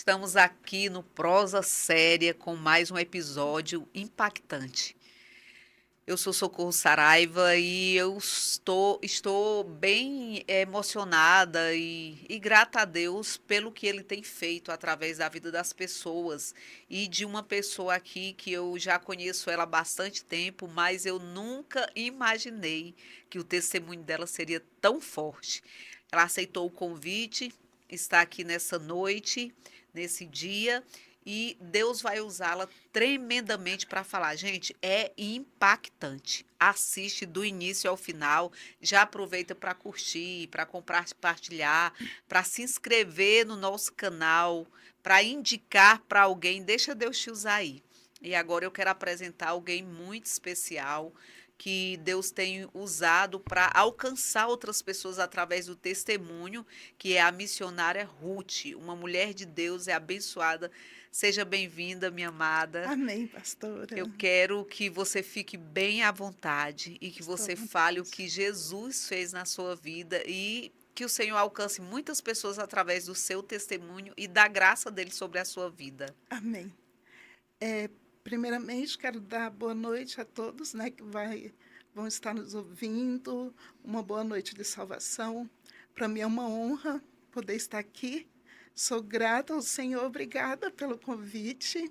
estamos aqui no Prosa Séria com mais um episódio impactante. Eu sou Socorro Saraiva e eu estou bem emocionada e grata a Deus pelo que Ele tem feito através da vida das pessoas e de uma pessoa aqui que eu já conheço ela há bastante tempo, mas eu nunca imaginei que o testemunho dela seria tão forte. Ela aceitou o convite, está aqui nessa noite, nesse dia, e Deus vai usá-la tremendamente para falar. Gente, é impactante. Assiste do início ao final. Já aproveita para curtir, para compartilhar, para se inscrever no nosso canal, para indicar para alguém. Deixa Deus te usar aí. E agora eu quero apresentar alguém muito especial que Deus tem usado para alcançar outras pessoas através do testemunho, que é a missionária Ruth, uma mulher de Deus, é abençoada. Seja bem-vinda, minha amada. Amém, pastora. Eu quero que você fique bem à vontade e que Estou à você fale o vontade. que Jesus fez na sua vida e que o Senhor alcance muitas pessoas através do seu testemunho e da graça dele sobre a sua vida. Amém. É, primeiramente, quero dar boa noite a todos, né, que vão estar nos ouvindo. Uma boa noite de salvação. Para mim é uma honra poder estar aqui. Sou grata ao Senhor, obrigada pelo convite.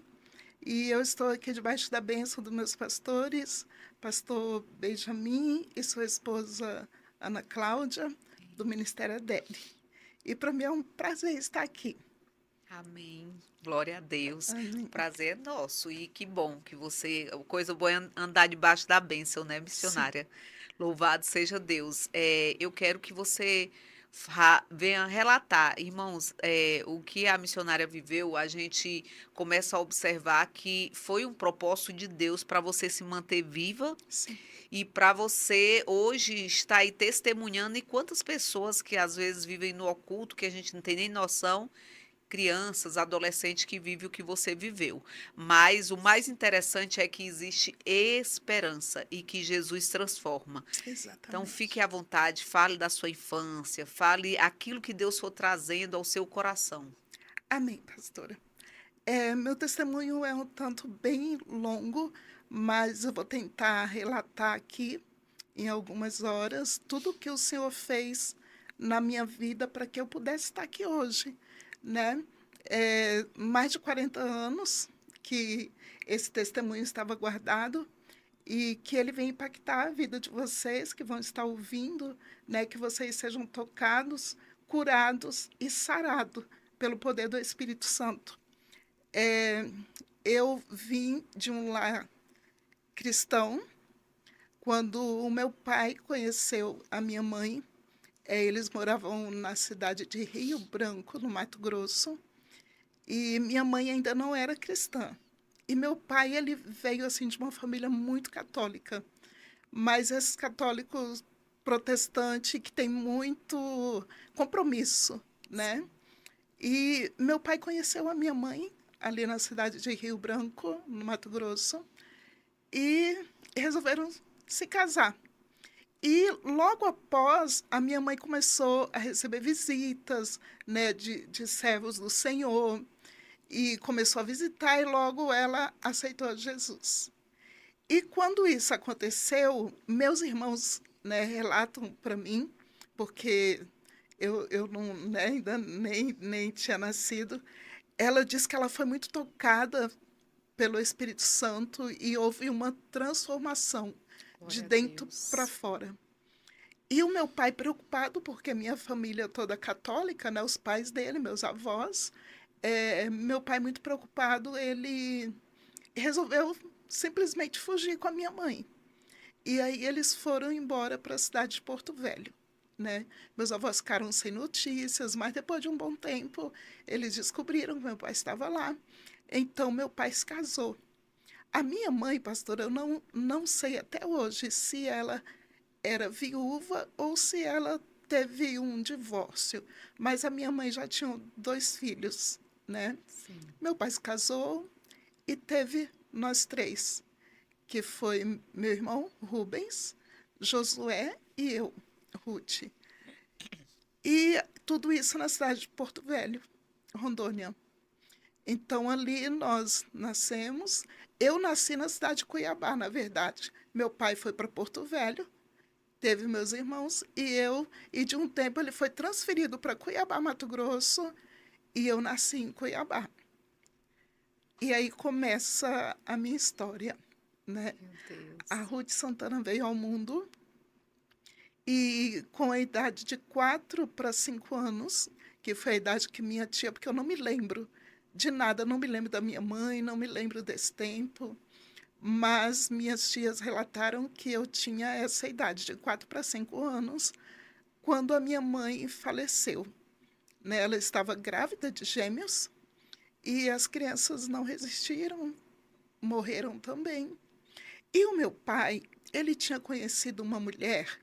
E eu estou aqui debaixo da bênção dos meus pastores, pastor Benjamin e sua esposa Ana Cláudia, do Ministério Adele. E para mim é um prazer estar aqui. Amém. Glória a Deus. O Amém. prazer é nosso. E que bom que você. Coisa boa é andar debaixo da bênção, né, Sim. missionária? Louvado seja Deus. Eu quero que você venha relatar, irmãos, o que a missionária viveu. A gente começa a observar que foi um propósito de Deus para você se manter viva Sim, e para você hoje estar aí testemunhando. E quantas pessoas que às vezes vivem no oculto, que a gente não tem nem noção, crianças, adolescentes que vivem o que você viveu. Mas o mais interessante é que existe esperança e que Jesus transforma. Então fique exatamente. à vontade, fale da sua infância, fale aquilo que Deus for trazendo ao seu coração. Amém, pastora. Meu testemunho é um tanto bem longo, mas eu vou tentar relatar aqui, em algumas horas, tudo o que o Senhor fez na minha vida para que eu pudesse estar aqui hoje, né? Mais de 40 anos que esse testemunho estava guardado e que ele vem impactar a vida de vocês que vão estar ouvindo, né? Que vocês sejam tocados, curados e sarados pelo poder do Espírito Santo. É, eu vim de um lar cristão. Quando o meu pai conheceu a minha mãe, eles moravam na cidade de Rio Branco, no Mato Grosso, e minha mãe ainda não era cristã. E meu pai, ele veio assim de uma família muito católica, mas esses católicos protestantes que têm muito compromisso, né? E meu pai conheceu a minha mãe ali na cidade de Rio Branco, no Mato Grosso, e resolveram se casar. E logo após, a minha mãe começou a receber visitas, né, de servos do Senhor, e começou a visitar, e logo ela aceitou Jesus. E quando isso aconteceu, meus irmãos, né, relatam para mim, porque eu não, né, ainda nem tinha nascido, ela disse que ela foi muito tocada pelo Espírito Santo e houve uma transformação de Glória a dentro para Deus. fora. E o meu pai preocupado, porque a minha família toda católica, né, os pais dele, meus avós, meu pai muito preocupado, ele resolveu simplesmente fugir com a minha mãe. E aí eles foram embora para a cidade de Porto Velho, né? Meus avós ficaram sem notícias, mas depois de um bom tempo eles descobriram que meu pai estava lá. Então meu pai se casou. A minha mãe, pastora, eu não sei até hoje se ela era viúva ou se ela teve um divórcio, mas a minha mãe já tinha 2 filhos, né? Sim. Meu pai se casou e teve nós três, que foi meu irmão Rubens, Josué e eu, Ruth. E tudo isso na cidade de Porto Velho, Rondônia. Então, ali nós nascemos. Eu nasci na cidade de Cuiabá, na verdade. Meu pai foi para Porto Velho, teve meus irmãos e de um tempo ele foi transferido para Cuiabá, Mato Grosso, e eu nasci em Cuiabá. E aí começa a minha história, né? Meu A Deus. Ruth Santana veio ao mundo e com a idade de 4 para 5 anos, que foi a idade que minha tia, porque eu não me lembro de nada, não me lembro da minha mãe, não me lembro desse tempo, mas minhas tias relataram que eu tinha essa idade, de 4 para 5 anos, quando a minha mãe faleceu. Né? Ela estava grávida de gêmeos e as crianças não resistiram, morreram também. E o meu pai, ele tinha conhecido uma mulher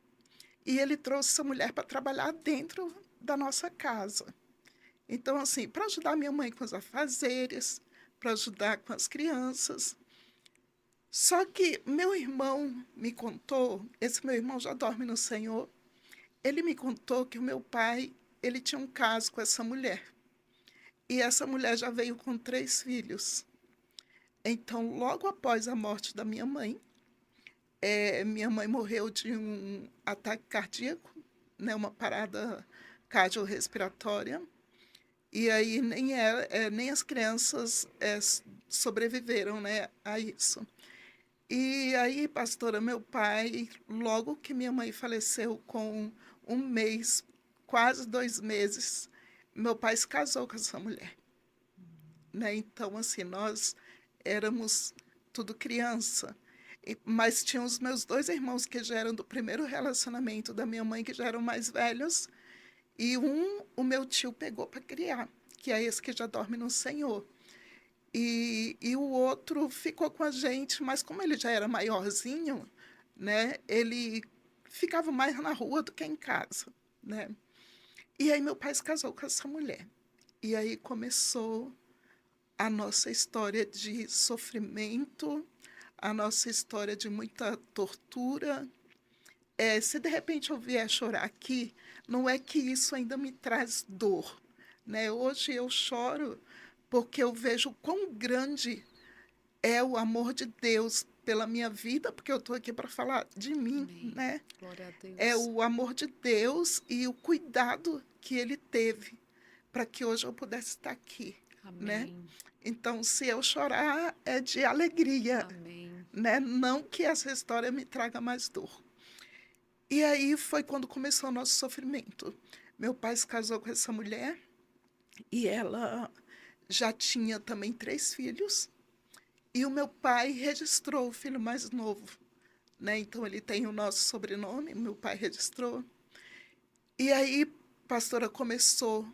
e ele trouxe essa mulher para trabalhar dentro da nossa casa. Então, assim, para ajudar minha mãe com os afazeres, para ajudar com as crianças. Só que meu irmão me contou, esse meu irmão já dorme no Senhor, ele me contou que o meu pai, ele tinha um caso com essa mulher. E essa mulher já veio com 3 filhos. Então, logo após a morte da minha mãe morreu de um ataque cardíaco, né, uma parada cardiorrespiratória. E aí nem as crianças sobreviveram, né, a isso. E aí, pastora, meu pai, logo que minha mãe faleceu, com 1 mês, quase 2 meses, meu pai se casou com essa mulher. Né? Então, assim, nós éramos tudo criança. Mas tinha os meus 2 irmãos que já eram do primeiro relacionamento da minha mãe, que já eram mais velhos, e o meu tio pegou para criar, que é esse que já dorme no Senhor. E o outro ficou com a gente, mas como ele já era maiorzinho, né, ele ficava mais na rua do que em casa, né? E aí meu pai se casou com essa mulher. E aí começou a nossa história de sofrimento, a nossa história de muita tortura. Se de repente eu vier chorar aqui, não é que isso ainda me traz dor, né? Hoje eu choro porque eu vejo quão grande é o amor de Deus pela minha vida, porque eu estou aqui para falar de mim, Amém. né? Glória a É Deus. o amor de Deus e o cuidado que ele teve para que hoje eu pudesse estar aqui, né? Amém. Então, se eu chorar, é de alegria, Amém. né? Não que essa história me traga mais dor. E aí foi quando começou o nosso sofrimento. Meu pai se casou com essa mulher e ela já tinha também 3 filhos. E o meu pai registrou o filho mais novo, né? Então ele tem o nosso sobrenome, meu pai registrou. E aí, pastora, começou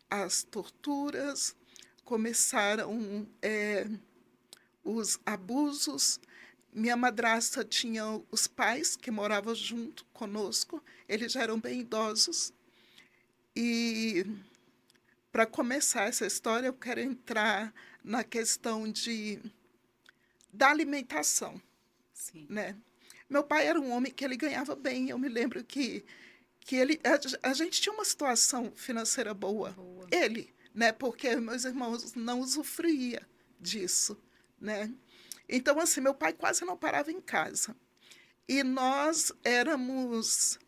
as torturas, começaram os abusos. Minha madrasta tinha os pais que moravam junto conosco, eles já eram bem idosos. E para começar essa história, eu quero entrar na questão da alimentação, Sim. né? Meu pai era um homem que ele ganhava bem. Eu me lembro que a gente tinha uma situação financeira boa. Boa. Ele, né? Porque meus irmãos não usufruía disso, né? Então, assim, meu pai quase não parava em casa. E nós éramos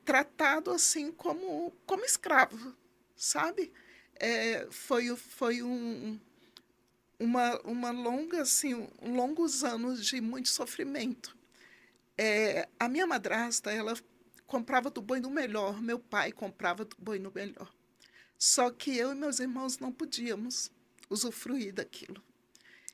tratados assim como escravo, sabe? Foi uma longa, assim, longos anos de muito sofrimento. A minha madrasta, ela comprava do bom e do melhor, meu pai comprava do bom e do melhor. Só que eu e meus irmãos não podíamos usufruir daquilo.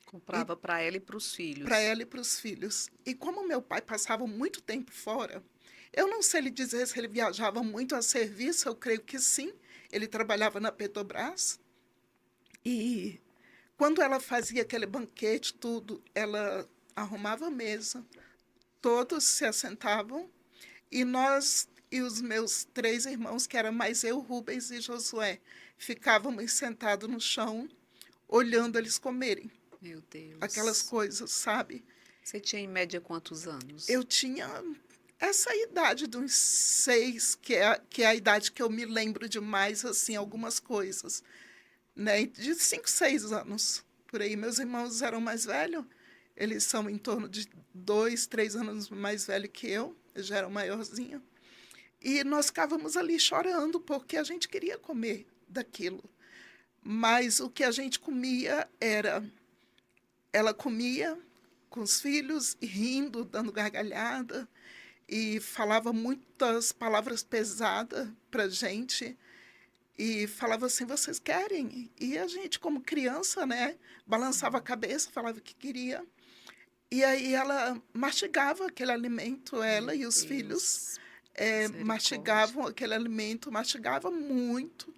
E Comprava para ela e para os para filhos. ela e para os filhos. E como meu pai passava muito tempo fora, eu não sei lhe dizer se ele viajava muito a serviço, eu creio que sim. Ele trabalhava na Petrobras. E quando ela fazia aquele banquete, tudo, ela arrumava a mesa, todos se assentavam e nós e os meus 3 irmãos, que era mais eu, Rubens e Josué, ficávamos sentados no chão, olhando eles comerem Meu aquelas Deus. coisas, sabe? Você tinha em média quantos anos? Eu tinha essa idade de uns 6, que é a idade que eu me lembro de mais, assim, algumas coisas. né, de 5, 6 anos, por aí. Meus irmãos eram mais velhos, eles são em torno de 2, 3 anos mais velhos que eu já era maiorzinho. E nós ficávamos ali chorando, porque a gente queria comer daquilo. Mas o que a gente comia era... Ela comia com os filhos, e rindo, dando gargalhada, e falava muitas palavras pesadas para gente, e falava assim, vocês querem? E a gente, como criança, né, balançava a cabeça, falava que queria. E aí ela mastigava aquele alimento, ela Meu e os filhos, Deus, misericórdia. mastigavam aquele alimento, mastigava muito,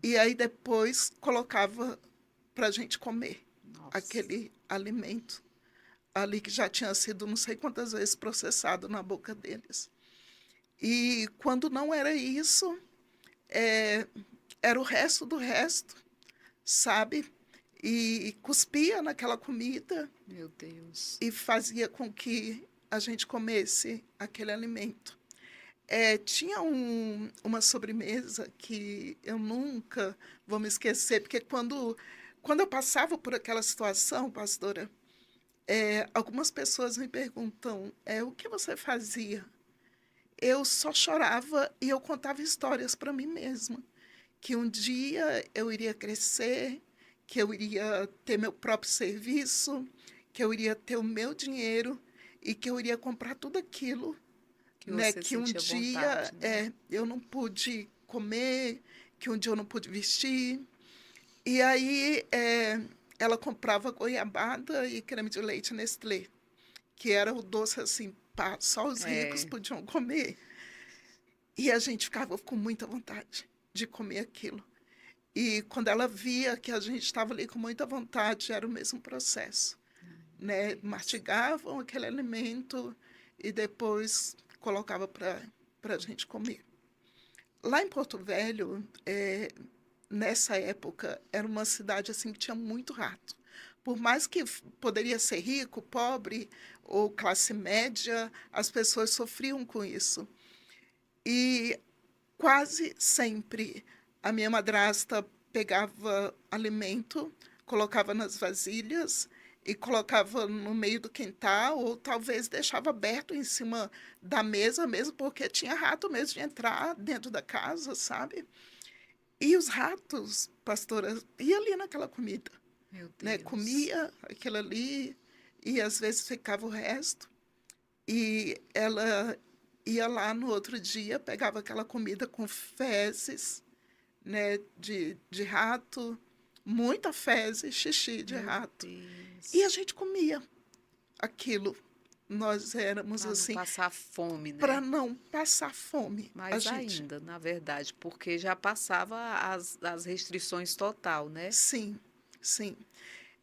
e aí depois colocava para a gente comer Nossa. aquele alimento ali que já tinha sido não sei quantas vezes processado na boca deles. E quando não era isso, é, era o resto do resto, sabe? E cuspia naquela comida Meu Deus. e fazia com que a gente comesse aquele alimento. Tinha uma sobremesa que eu nunca vou me esquecer, porque quando eu passava por aquela situação, pastora, algumas pessoas me perguntam, o que você fazia? Eu só chorava e eu contava histórias para mim mesma, que um dia eu iria crescer, que eu iria ter meu próprio serviço, que eu iria ter o meu dinheiro e que eu iria comprar tudo aquilo, Que né, você que um sentia dia vontade, né? eu não pude comer, que um dia eu não pude vestir. E aí ela comprava goiabada e creme de leite Nestlé, que era o doce assim, pá, só os ricos É, podiam comer. E a gente ficava com muita vontade de comer aquilo. E quando ela via que a gente estava ali com muita vontade, era o mesmo processo, né? Deus. Mastigavam aquele alimento e depois colocava para a gente comer. Lá em Porto Velho, nessa época, era uma cidade assim que tinha muito rato. Por mais que poderia ser rico, pobre ou classe média, as pessoas sofriam com isso. E quase sempre a minha madrasta pegava alimento, colocava nas vasilhas e colocava no meio do quintal, ou talvez deixava aberto em cima da mesa mesmo, porque tinha rato mesmo de entrar dentro da casa, sabe? E os ratos, pastora, iam ali naquela comida, Meu né? Deus. Comia aquilo ali e às vezes ficava o resto. E ela ia lá no outro dia, pegava aquela comida com fezes, né, de rato, muita fezes, xixi de Meu rato. E a Deus. gente comia aquilo. Nós éramos Para não assim, passar fome, para né? não passar fome. A Mais gente, ainda, na verdade, porque já passava as restrições total, né? sim, sim.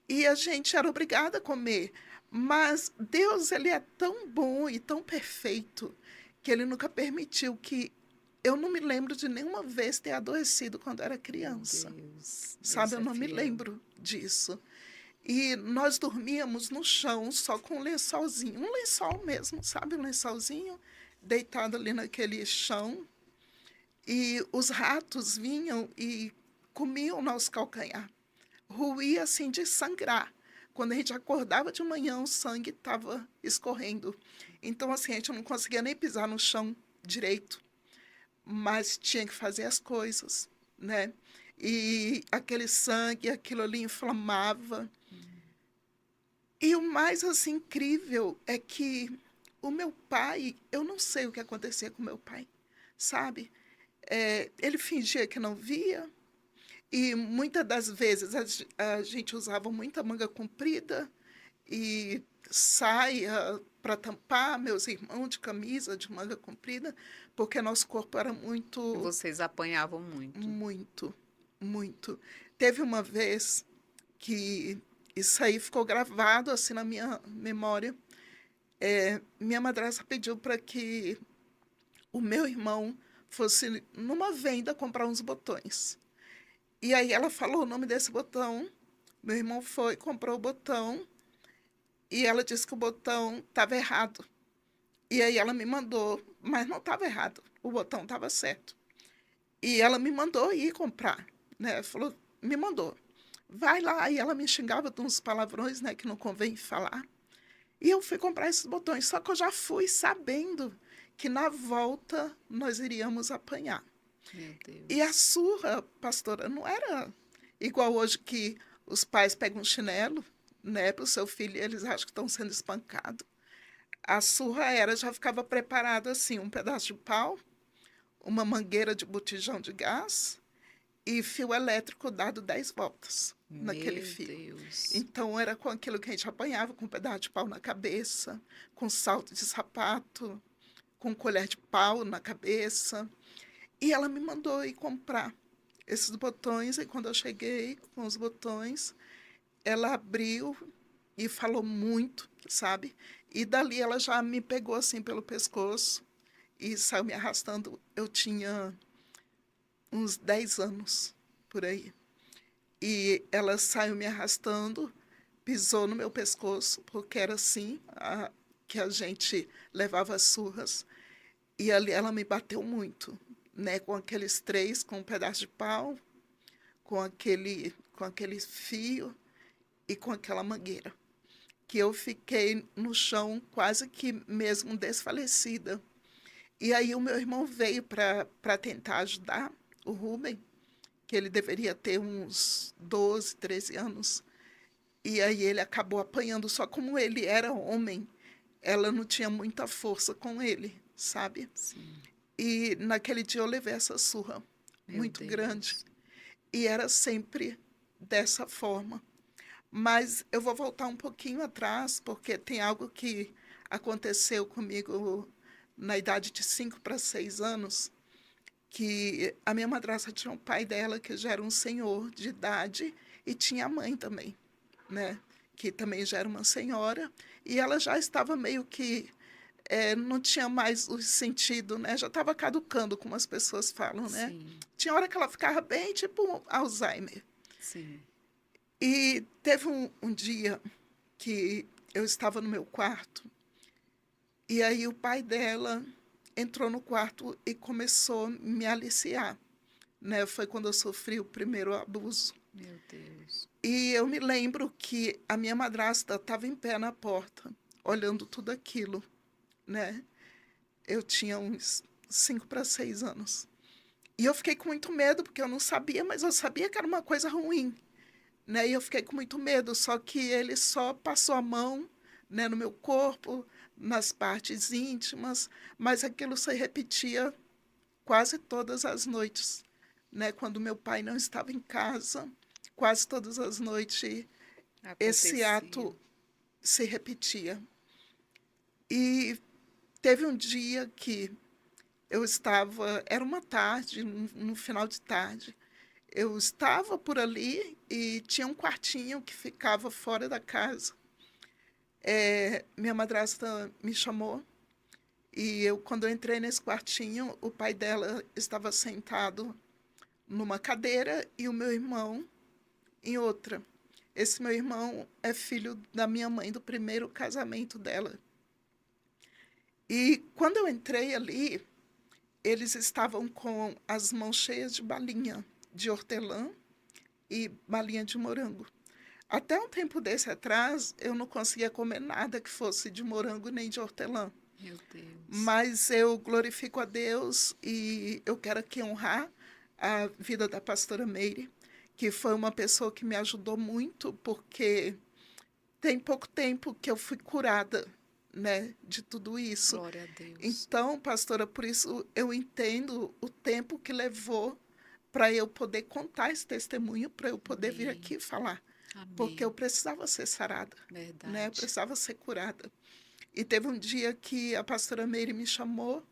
E a gente era obrigada a comer. Mas Deus, ele é tão bom e tão perfeito que ele nunca permitiu que eu não me lembro de nenhuma vez ter adoecido quando era Meu criança. Deus. Deus Sabe, eu é não me fiel. lembro disso. E nós dormíamos no chão só com um lençolzinho, um lençol mesmo, sabe, um lençolzinho deitado ali naquele chão. E os ratos vinham e comiam o nosso calcanhar. Ruía assim de sangrar. Quando a gente acordava de manhã, o sangue estava escorrendo. Então, assim, a gente não conseguia nem pisar no chão direito, mas tinha que fazer as coisas, né? E aquele sangue, aquilo ali inflamava. E o mais assim incrível é que o meu pai, eu não sei o que acontecia com meu pai, sabe? Ele fingia que não via e muitas das vezes a gente usava muita manga comprida e saia para tampar meus irmãos de camisa de manga comprida, porque nosso corpo era E muito, vocês apanhavam muito. muito, muito. Teve uma vez que isso aí ficou gravado assim na minha memória. Minha madrasta pediu para que o meu irmão fosse numa venda comprar uns botões. E aí ela falou o nome desse botão. Meu irmão foi, comprou o botão e ela disse que o botão estava errado. E aí ela me mandou, mas não estava errado, o botão estava certo. E ela me mandou ir comprar, né? Falou, me mandou. Vai lá, e ela me xingava de uns palavrões, né, que não convém falar. E eu fui comprar esses botões, só que eu já fui sabendo que na volta nós iríamos apanhar. Meu E a Deus. surra, pastora, não era igual hoje que os pais pegam um chinelo, né, para o seu filho e eles acham que estão sendo espancados. A surra era, já ficava preparado assim, um pedaço de pau, uma mangueira de botijão de gás e fio elétrico dado 10 voltas naquele Meu fio. Deus. Então era com aquilo que a gente apanhava, com um pedaço de pau na cabeça, com salto de sapato, com colher de pau na cabeça. E ela me mandou ir comprar esses botões, e quando eu cheguei com os botões, ela abriu e falou muito, sabe? E dali ela já me pegou assim pelo pescoço e saiu me arrastando. Eu tinha uns 10 anos por aí. E ela saiu me arrastando, pisou no meu pescoço, porque era assim que a gente levava as surras. E ali ela me bateu muito, né? Com aqueles três, com um pedaço de pau, com aquele fio e com aquela mangueira. Que eu fiquei no chão quase que mesmo desfalecida. E aí o meu irmão veio para tentar ajudar o Rubem, que ele deveria ter uns 12, 13 anos. E aí ele acabou apanhando, só como ele era homem, ela não tinha muita força com ele, sabe? Sim. E naquele dia eu levei essa surra Meu muito grande. Deus. E era sempre dessa forma. Mas eu vou voltar um pouquinho atrás, porque tem algo que aconteceu comigo na idade de 5 para 6 anos, que a minha madrasta tinha um pai dela que já era um senhor de idade e tinha a mãe também, né? Que também já era uma senhora, e ela já estava meio que não tinha mais o sentido, né? Já estava caducando, como as pessoas falam, né? Sim. Tinha hora que ela ficava bem, tipo Alzheimer. Sim. E teve um dia que eu estava no meu quarto, e aí o pai dela entrou no quarto e começou a me aliciar, né? Foi quando eu sofri o primeiro abuso. Meu Deus. E eu me lembro que a minha madrasta estava em pé na porta, olhando tudo aquilo, né? Eu tinha uns 5 para 6 anos. E eu fiquei com muito medo, porque eu não sabia, mas eu sabia que era uma coisa ruim, né? E eu fiquei com muito medo, só que ele só passou a mão, né, no meu corpo, nas partes íntimas, mas aquilo se repetia quase todas as noites, né? Quando meu pai não estava em casa, quase todas as noites esse Acontecia. ato se repetia. E teve um dia que eu estava, era uma tarde, no final de tarde, eu estava por ali e tinha um quartinho que ficava fora da casa. Minha madrasta me chamou e quando eu entrei nesse quartinho, o pai dela estava sentado numa cadeira e o meu irmão em outra. Esse meu irmão é filho da minha mãe, do primeiro casamento dela. E quando eu entrei ali, eles estavam com as mãos cheias de balinha de hortelã e balinha de morango. Até um tempo desse atrás, eu não conseguia comer nada que fosse de morango nem de hortelã. Meu Deus. Mas eu glorifico a Deus e eu quero aqui honrar a vida da pastora Meire, que foi uma pessoa que me ajudou muito, porque tem pouco tempo que eu fui curada, né, de tudo isso. Glória a Deus. Então, pastora, por isso eu entendo o tempo que levou para eu poder contar esse testemunho, para eu poder vir Amém. aqui falar, porque eu Amém. precisava ser sarada, né? Eu Verdade. precisava ser curada. E teve um dia que a pastora Meire me chamou,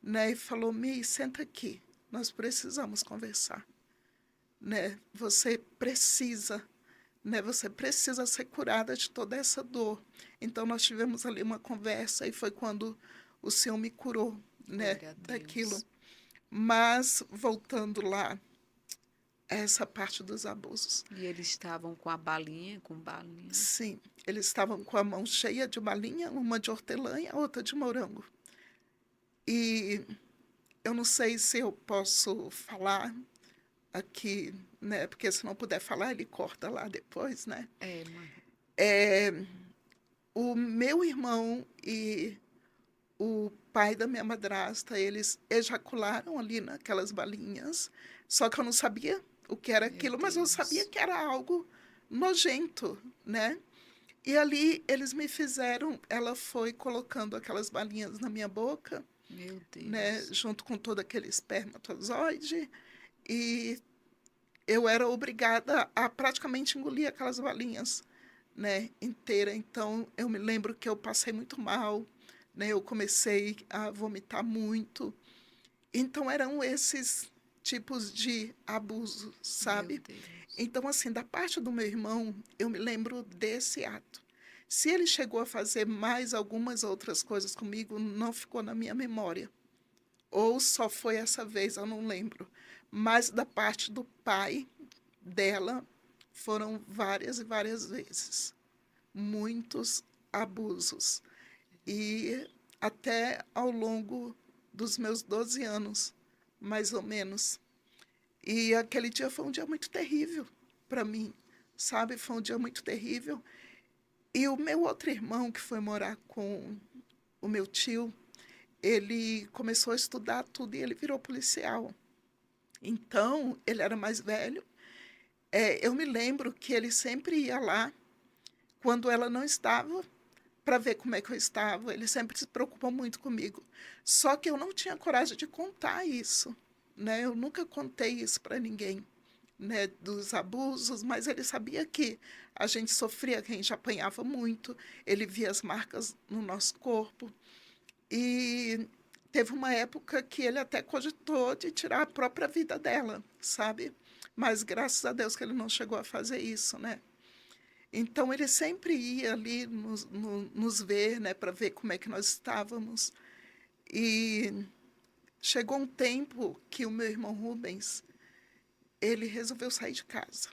né, e falou: Mi, senta aqui, nós precisamos conversar, né? Você precisa ser curada de toda essa dor. Então nós tivemos ali uma conversa e foi quando o Senhor me curou, né, Glória a daquilo. Deus. Mas voltando lá, essa parte dos abusos. E eles estavam com a balinha, com balinha. Sim, eles estavam com a mão cheia de balinha, uma de hortelã e a outra de morango. E eu não sei se eu posso falar aqui, né? Porque se não puder falar, ele corta lá depois, né? É, mãe. É, o meu irmão e o pai da minha madrasta, eles ejacularam ali naquelas balinhas, só que eu não sabia o que era Meu aquilo, mas eu sabia Deus. que era algo nojento, né? E ali eles me fizeram, ela foi colocando aquelas balinhas na minha boca, Meu né, Deus. junto com todo aquele espermatozoide, e eu era obrigada a praticamente engolir aquelas balinhas, né, inteira. Então, eu me lembro que eu passei muito mal, né, eu comecei a vomitar muito. Então, eram esses tipos de abuso, Meu sabe? Deus. Então, assim, da parte do meu irmão, eu me lembro desse ato. Se ele chegou a fazer mais algumas outras coisas comigo, não ficou na minha memória. Ou só foi essa vez, eu não lembro. Mas da parte do pai dela, foram várias e várias vezes. Muitos abusos. E até ao longo dos meus 12 anos, mais ou menos. E aquele dia foi um dia muito terrível para mim, sabe? Foi um dia muito terrível. E o meu outro irmão, que foi morar com o meu tio, ele começou a estudar tudo e ele virou policial. Então, ele era mais velho. Eu me lembro que ele sempre ia lá quando ela não estava para ver como é que eu estava. Ele sempre se preocupou muito comigo. Só que eu não tinha coragem de contar isso, né? Eu nunca contei isso para ninguém, né, dos abusos, mas ele sabia que a gente sofria, que a gente apanhava muito. Ele via as marcas no nosso corpo. E teve uma época que ele até cogitou de tirar a própria vida dela, sabe? Mas graças a Deus que ele não chegou a fazer isso, né? Então ele sempre ia ali nos ver, né, para ver como é que nós estávamos. E chegou um tempo que o meu irmão Rubens, ele resolveu sair de casa,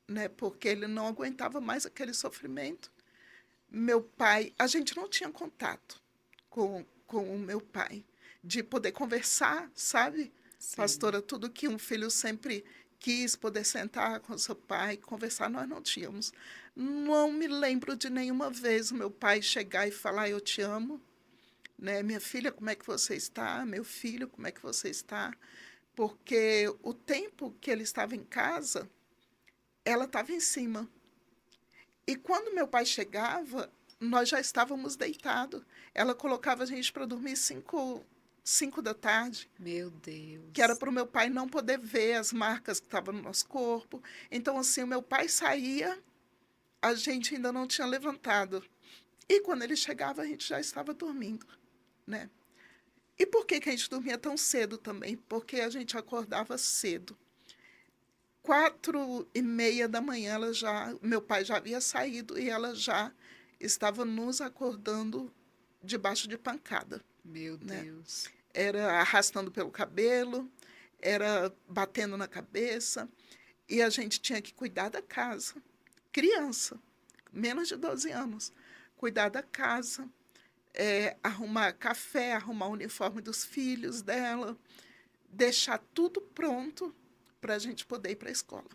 né, porque ele não aguentava mais aquele sofrimento. Meu pai, a gente não tinha contato com o meu pai, de poder conversar, sabe? Sim. Pastora, tudo que um filho sempre quis, poder sentar com seu pai, conversar, nós não tínhamos. Não me lembro de nenhuma vez o meu pai chegar e falar, eu te amo, né? Minha filha, como é que você está? Meu filho, como é que você está? Porque o tempo que ele estava em casa, ela estava em cima. E quando meu pai chegava, nós já estávamos deitados. Ela colocava a gente para dormir 5 da tarde, Meu que era Deus. para o meu pai não poder ver as marcas que estavam no nosso corpo. Então, assim, o meu pai saía, a gente ainda não tinha levantado. E quando ele chegava, a gente já estava dormindo, né? E por que que a gente dormia tão cedo também? Porque a gente acordava cedo. 4h30 da manhã, meu pai já havia saído e ela já estava nos acordando debaixo de pancada, Meu né? Deus. Era arrastando pelo cabelo, era batendo na cabeça, e a gente tinha que cuidar da casa. Criança, menos de 12 anos, cuidar da casa, arrumar café, arrumar o uniforme dos filhos dela, deixar tudo pronto para a gente poder ir para a escola.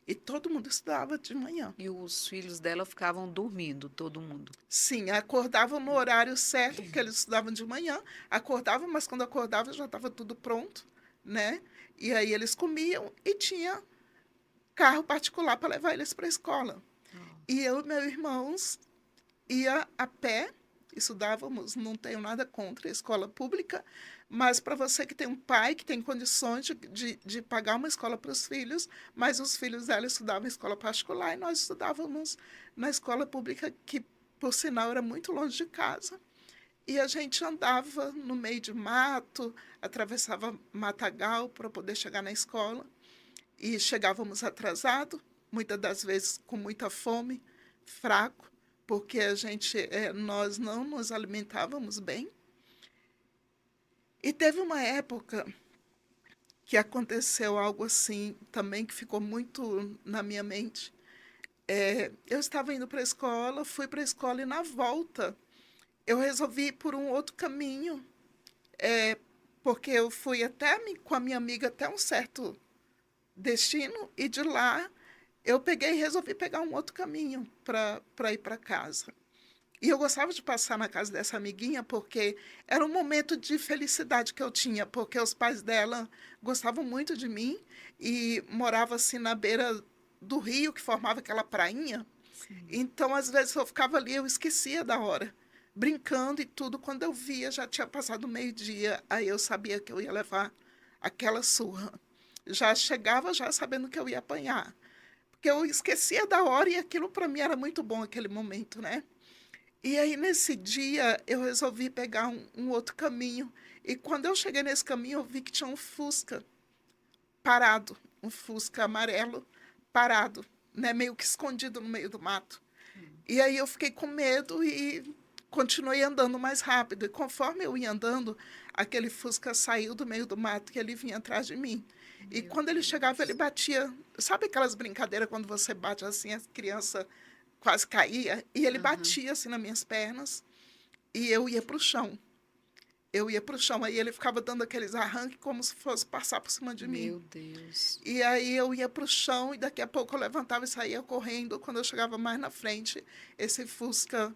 E todo mundo estudava de manhã. E os filhos dela ficavam dormindo, todo mundo. Sim, acordavam no horário certo, porque eles estudavam de manhã, acordavam, mas quando acordava já estava tudo pronto, né? E aí eles comiam e tinha carro particular para levar eles para a escola. E Nossa. eu e meus irmãos ia a pé, estudávamos, não tenho nada contra a escola pública, mas para você que tem um pai que tem condições de pagar uma escola para os filhos, mas os filhos dela estudavam em escola particular e nós estudávamos na escola pública, que por sinal era muito longe de casa. E a gente andava no meio de mato, atravessava matagal para poder chegar na escola e chegávamos atrasados, muitas das vezes com muita fome, fraco, porque nós não nos alimentávamos bem. E teve uma época que aconteceu algo assim também que ficou muito na minha mente. Eu estava indo para a escola, fui para a escola e na volta eu resolvi ir por um outro caminho, porque eu fui com a minha amiga até um certo destino, e de lá eu peguei e resolvi pegar um outro caminho para ir para casa. E eu gostava de passar na casa dessa amiguinha porque era um momento de felicidade que eu tinha, porque os pais dela gostavam muito de mim e moravam assim na beira do rio que formava aquela prainha. Sim. Então, às vezes eu ficava ali, eu esquecia da hora, brincando e tudo. Quando eu via, já tinha passado o meio-dia, aí eu sabia que eu ia levar aquela surra. Já chegava já sabendo que eu ia apanhar, porque eu esquecia da hora e aquilo para mim era muito bom aquele momento, né? E aí, nesse dia, eu resolvi pegar um outro caminho. E quando eu cheguei nesse caminho, eu vi que tinha um Fusca parado, um Fusca amarelo parado, né, meio que escondido no meio do mato. E aí eu fiquei com medo e continuei andando mais rápido. E conforme eu ia andando, aquele Fusca saiu do meio do mato e ele vinha atrás de mim. E Meu quando ele chegava, ele Deus. batia. Sabe aquelas brincadeiras quando você bate assim, a criança quase caía? E ele Aham. batia assim nas minhas pernas e eu ia para o chão. Eu ia para o chão, aí ele ficava dando aqueles arranques como se fosse passar por cima de mim. Meu Deus. E aí eu ia para o chão e daqui a pouco eu levantava e saía correndo. Quando eu chegava mais na frente, esse Fusca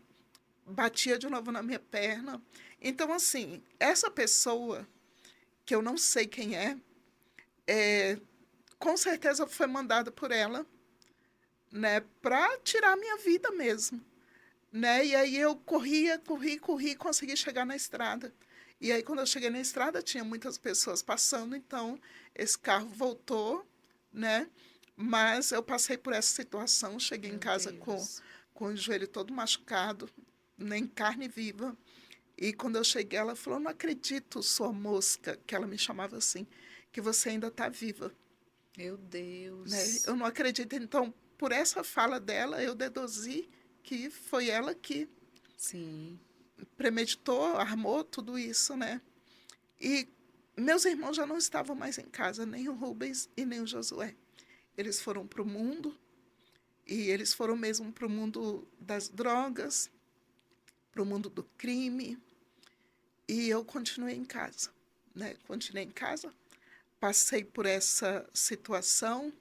batia de novo na minha perna. Então, assim, essa pessoa, que eu não sei quem é, com certeza foi mandada por ela, né, para tirar a minha vida mesmo, né? E aí eu corri, consegui chegar na estrada. E aí, quando eu cheguei na estrada, tinha muitas pessoas passando, então esse carro voltou, né? Mas eu passei por essa situação, cheguei em Meu casa Deus. com o joelho todo machucado, nem carne viva. E quando eu cheguei, ela falou: Não acredito, sua mosca, que ela me chamava assim, que você ainda está viva, Meu né? Deus. Eu não acredito. Então, por essa fala dela, eu deduzi que foi ela que Sim. premeditou, armou tudo isso, né? E meus irmãos já não estavam mais em casa, nem o Rubens e nem o Josué. Eles foram para o mundo, e eles foram mesmo para o mundo das drogas, para o mundo do crime, e eu continuei em casa, né? Continuei em casa, passei por essa situação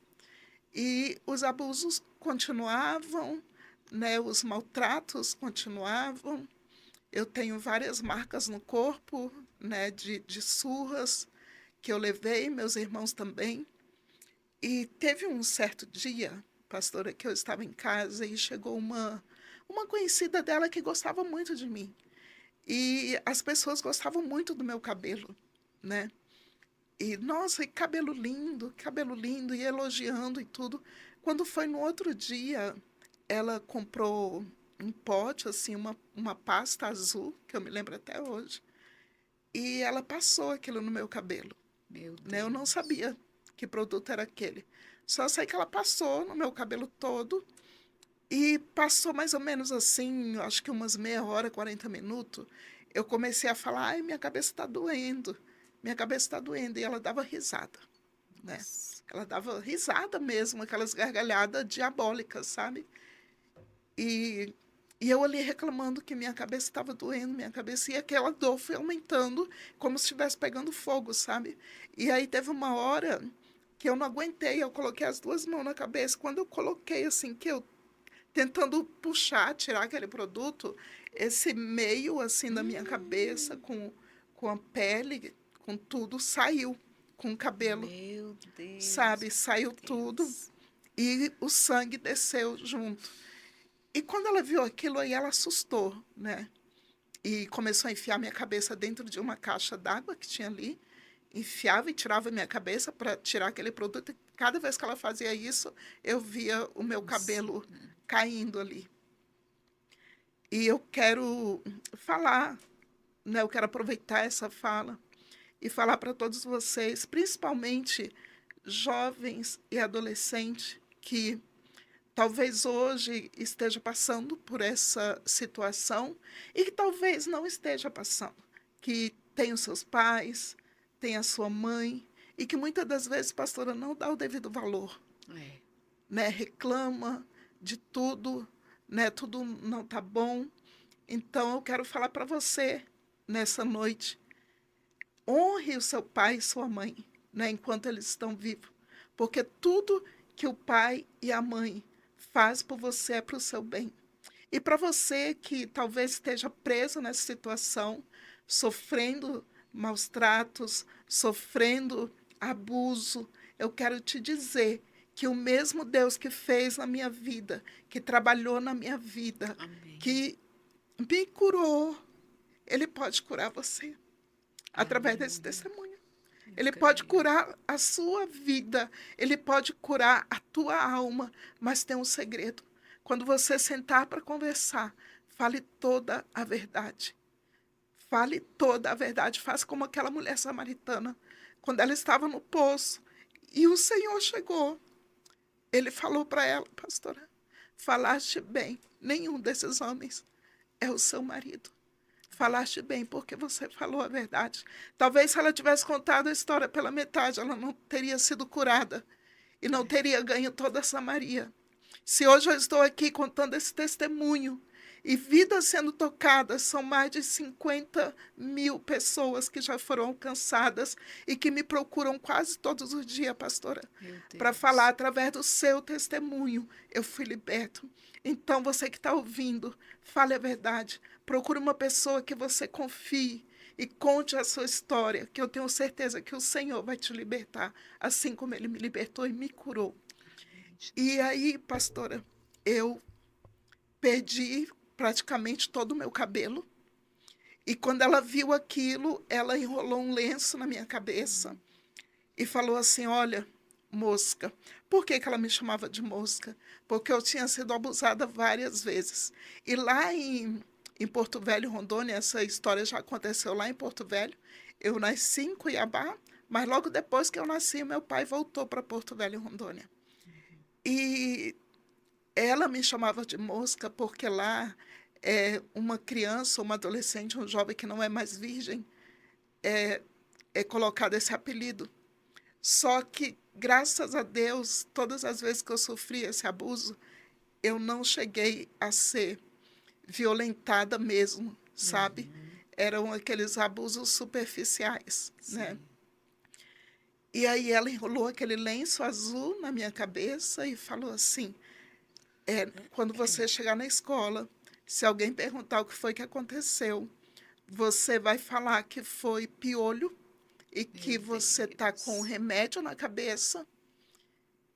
e os abusos continuavam, né? Os maltratos continuavam. Eu tenho várias marcas no corpo, né? De surras que eu levei, meus irmãos também. E teve um certo dia, pastora, que eu estava em casa e chegou uma conhecida dela que gostava muito de mim. E as pessoas gostavam muito do meu cabelo, né? E, nossa, e cabelo lindo, e elogiando e tudo. Quando foi no outro dia, ela comprou um pote, assim, uma pasta azul, que eu me lembro até hoje, e ela passou aquilo no meu cabelo, Meu né? Eu não Deus. sabia que produto era aquele. Só sei que ela passou no meu cabelo todo e passou mais ou menos assim, acho que umas meia hora, 40 minutos. Eu comecei a falar, ai, minha cabeça está doendo, minha cabeça está doendo. E ela dava risada, né? Nossa. Ela dava risada mesmo, aquelas gargalhadas diabólicas, sabe? E, e eu ali reclamando que minha cabeça estava doendo, minha cabeça, e aquela dor foi aumentando, como se estivesse pegando fogo, sabe? E aí teve uma hora que eu não aguentei, eu coloquei as duas mãos na cabeça. Quando eu coloquei assim, que eu tentando puxar, tirar aquele produto, esse meio assim da minha cabeça, com a pele, com tudo, saiu com o cabelo, Meu Deus. sabe? Saiu Meu tudo Deus. e o sangue desceu junto. E quando ela viu aquilo aí, ela assustou, né? E começou a enfiar minha cabeça dentro de uma caixa d'água que tinha ali. Enfiava e tirava minha cabeça para tirar aquele produto. E cada vez que ela fazia isso, eu via o meu Nossa. cabelo caindo ali. E eu quero falar, né? Eu quero aproveitar essa fala e falar para todos vocês, principalmente jovens e adolescentes, que talvez hoje esteja passando por essa situação e que talvez não esteja passando, que tem os seus pais, tem a sua mãe e que muitas das vezes, pastora, não dá o devido valor, É. né? Reclama de tudo, né? Tudo não tá bom. Então eu quero falar para você nessa noite, honre o seu pai e sua mãe, né? Enquanto eles estão vivos, porque tudo que o pai e a mãe faz por você é para o seu bem. E para você que talvez esteja preso nessa situação, sofrendo maus tratos, sofrendo abuso, eu quero te dizer que o mesmo Deus que fez na minha vida, que trabalhou na minha vida, Amém. que me curou, Ele pode curar você através desse Aleluia. testemunho. Eu Ele pode creio. curar a sua vida, ele pode curar a tua alma, mas tem um segredo. Quando você sentar para conversar, fale toda a verdade. Fale toda a verdade. Faça como aquela mulher samaritana, quando ela estava no poço e o Senhor chegou. Ele falou para ela, pastora, falaste bem, nenhum desses homens é o seu marido. Falaste bem, porque você falou a verdade. Talvez se ela tivesse contado a história pela metade, ela não teria sido curada e não teria ganho toda Samaria. Se hoje eu estou aqui contando esse testemunho e vidas sendo tocadas, são mais de 50.000 pessoas que já foram alcançadas e que me procuram quase todos os dias, pastora, Meu para falar Deus. através do seu testemunho. Eu fui liberto. Então, você que está ouvindo, fale a verdade. Procure uma pessoa que você confie e conte a sua história, que eu tenho certeza que o Senhor vai te libertar, assim como Ele me libertou e me curou. E aí, pastora, eu perdi praticamente todo o meu cabelo. E quando ela viu aquilo, ela enrolou um lenço na minha cabeça e falou assim: olha, mosca. Por que que ela me chamava de mosca? Porque eu tinha sido abusada várias vezes. E lá em Porto Velho, Rondônia, essa história já aconteceu lá em Porto Velho. Eu nasci em Cuiabá, mas logo depois que eu nasci, meu pai voltou para Porto Velho, Rondônia. E ela me chamava de mosca porque lá uma criança, uma adolescente, um jovem que não é mais virgem, é colocado esse apelido. Só que, graças a Deus, todas as vezes que eu sofri esse abuso, eu não cheguei a ser violentada mesmo, sabe? Eram aqueles abusos superficiais, né? Sim. E aí ela enrolou aquele lenço azul na minha cabeça e falou assim: quando você chegar na escola, se alguém perguntar o que foi que aconteceu, você vai falar que foi piolho e que Meu você está com um Deus. remédio na cabeça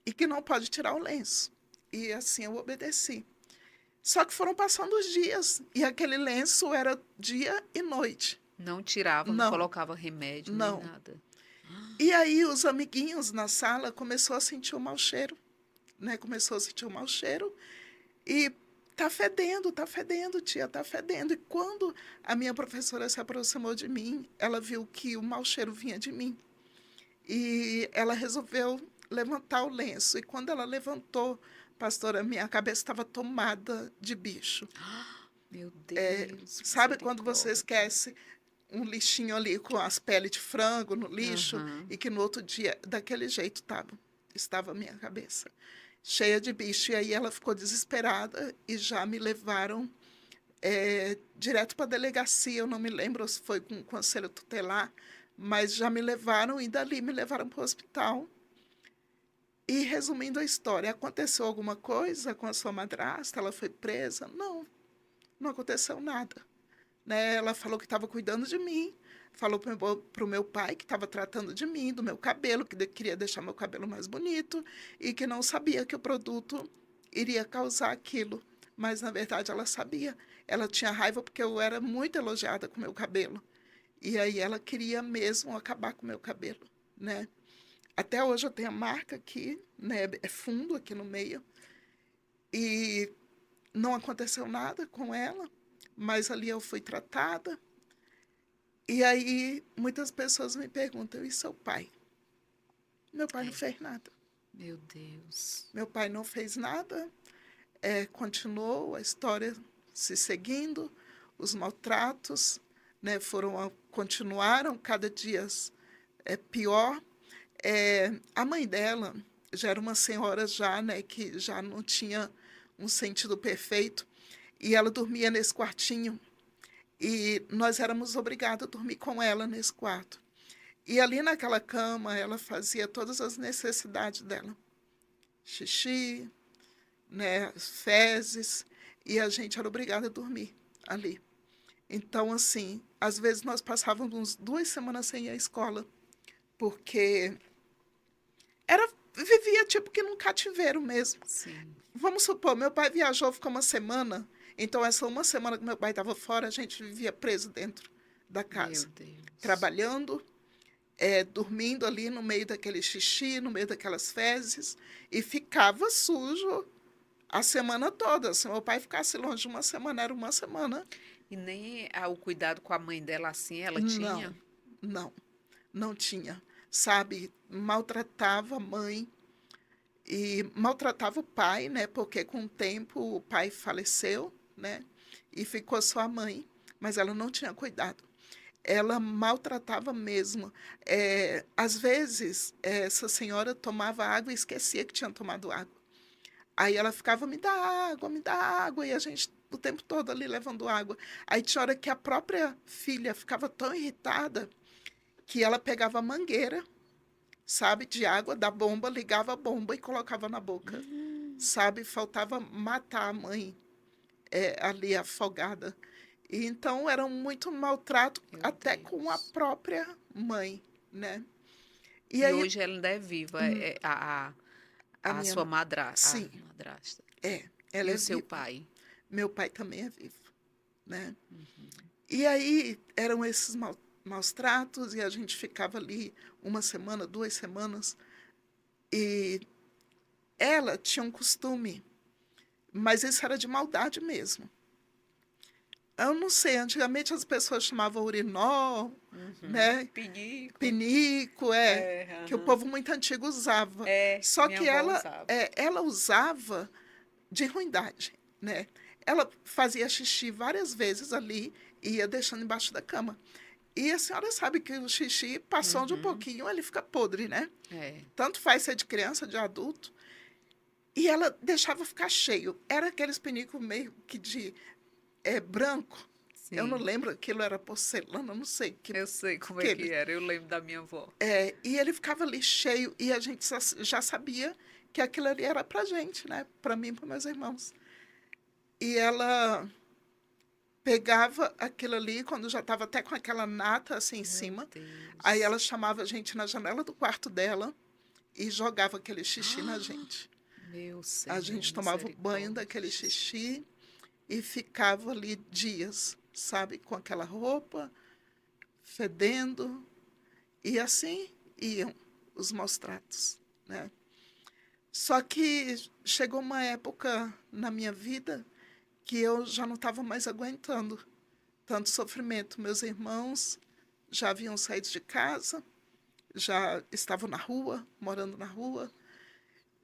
e que não pode tirar o lenço. E assim eu obedeci. Só que foram passando os dias e aquele lenço era dia e noite. Não tirava, não Não, colocava remédio nem não. nada. E aí os amiguinhos na sala começou a sentir o mau cheiro, né? Começou a sentir o mau cheiro e tá fedendo, tia, tá fedendo. E quando a minha professora se aproximou de mim, ela viu que o mau cheiro vinha de mim. E ela resolveu levantar o lenço. E quando ela levantou, pastora, minha cabeça estava tomada de bicho. Meu Deus, Sabe quando você misericórdia. esquece um lixinho ali com as peles de frango no lixo Aham. e que no outro dia, daquele jeito estava a minha cabeça, cheia de bicho. E aí ela ficou desesperada e já me levaram direto para a delegacia. Eu não me lembro se foi com o conselho tutelar, mas já me levaram e dali me levaram para o hospital. E resumindo a história, aconteceu alguma coisa com a sua madrasta? Ela foi presa? Não, não aconteceu nada. Né? Ela falou que estava cuidando de mim, falou para o meu pai que estava tratando de mim, do meu cabelo, que queria deixar meu cabelo mais bonito e que não sabia que o produto iria causar aquilo. Mas, na verdade, ela sabia. Ela tinha raiva porque eu era muito elogiada com o meu cabelo. E aí ela queria mesmo acabar com o meu cabelo, né? Até hoje eu tenho a marca aqui, né? É fundo aqui no meio. E não aconteceu nada com ela, mas ali eu fui tratada. E aí muitas pessoas me perguntam: e seu pai? Meu pai não É, fez nada. meu Deus. Meu pai não fez nada. Continuou a história se seguindo, os maltratos, né, continuaram cada dia pior. A mãe dela já era uma senhora já, né, que já não tinha um sentido perfeito, e ela dormia nesse quartinho, e nós éramos obrigados a dormir com ela nesse quarto. E ali naquela cama, ela fazia todas as necessidades dela. Xixi, né, fezes, e a gente era obrigada a dormir ali. Então, assim, às vezes nós passávamos 2 semanas sem ir à escola, porque vivia tipo que num cativeiro mesmo. Sim. Vamos supor, meu pai viajou, ficou uma semana, então essa uma semana que meu pai estava fora, a gente vivia preso dentro da Meu casa, Deus. trabalhando, dormindo ali no meio daquele xixi, no meio daquelas fezes, e ficava sujo a semana toda. Se meu pai ficasse longe uma semana, era uma semana. E nem o cuidado com a mãe dela assim, ela Não, tinha? não, não tinha. Sabe, maltratava a mãe e maltratava o pai, né? Porque com o tempo o pai faleceu, né? E ficou só a mãe, mas ela não tinha cuidado. Ela maltratava mesmo. Às vezes, essa senhora tomava água e esquecia que tinha tomado água. Aí ela ficava, me dá água, e a gente o tempo todo ali levando água. Aí tinha hora que a própria filha ficava tão irritada que ela pegava a mangueira, sabe, de água da bomba, ligava a bomba e colocava na boca, sabe? Faltava matar a mãe ali afogada. E então era muito maltrato Meu até com a Deus. própria mãe, né? E E aí hoje ela ainda é viva, a a sua minha, sim, madrasta. ela E é o seu viva. pai? Meu pai também é vivo, né? Uhum. E aí eram esses maus tratos e a gente ficava ali uma semana, 2 semanas. E ela tinha um costume, mas isso era de maldade mesmo. Eu não sei, antigamente as pessoas chamavam urinol, Uhum. né? Pinico. Pinico, É, que o aham. povo muito antigo usava. É, Só minha que avó usava. ela usava de ruindade, né? Ela fazia xixi várias vezes ali e ia deixando embaixo da cama. E a senhora sabe que o xixi, passando um Uhum. pouquinho, ele fica podre, né? É, Tanto faz ser de criança, de adulto. E ela deixava ficar cheio. Era aqueles pinicos meio que de branco. Eu não sim. lembro, aquilo era porcelana, não sei Eu sei como que é que ele. era. Eu lembro da minha avó. E ele ficava ali cheio e a gente já sabia que aquilo ali era pra gente, né? Pra mim e para meus irmãos. E ela pegava aquilo ali, quando já estava até com aquela nata assim em Meu cima, aí Deus. ela chamava a gente na janela do quarto dela e jogava aquele xixi na Ah, gente. meu A Senhor, gente tomava o banho daquele misericórdia. xixi e ficava ali dias, sabe, com aquela roupa, fedendo, e assim iam os maus tratos, né? Só que chegou uma época na minha vida que eu já não estava mais aguentando tanto sofrimento. Meus irmãos já haviam saído de casa, já estavam na rua, morando na rua,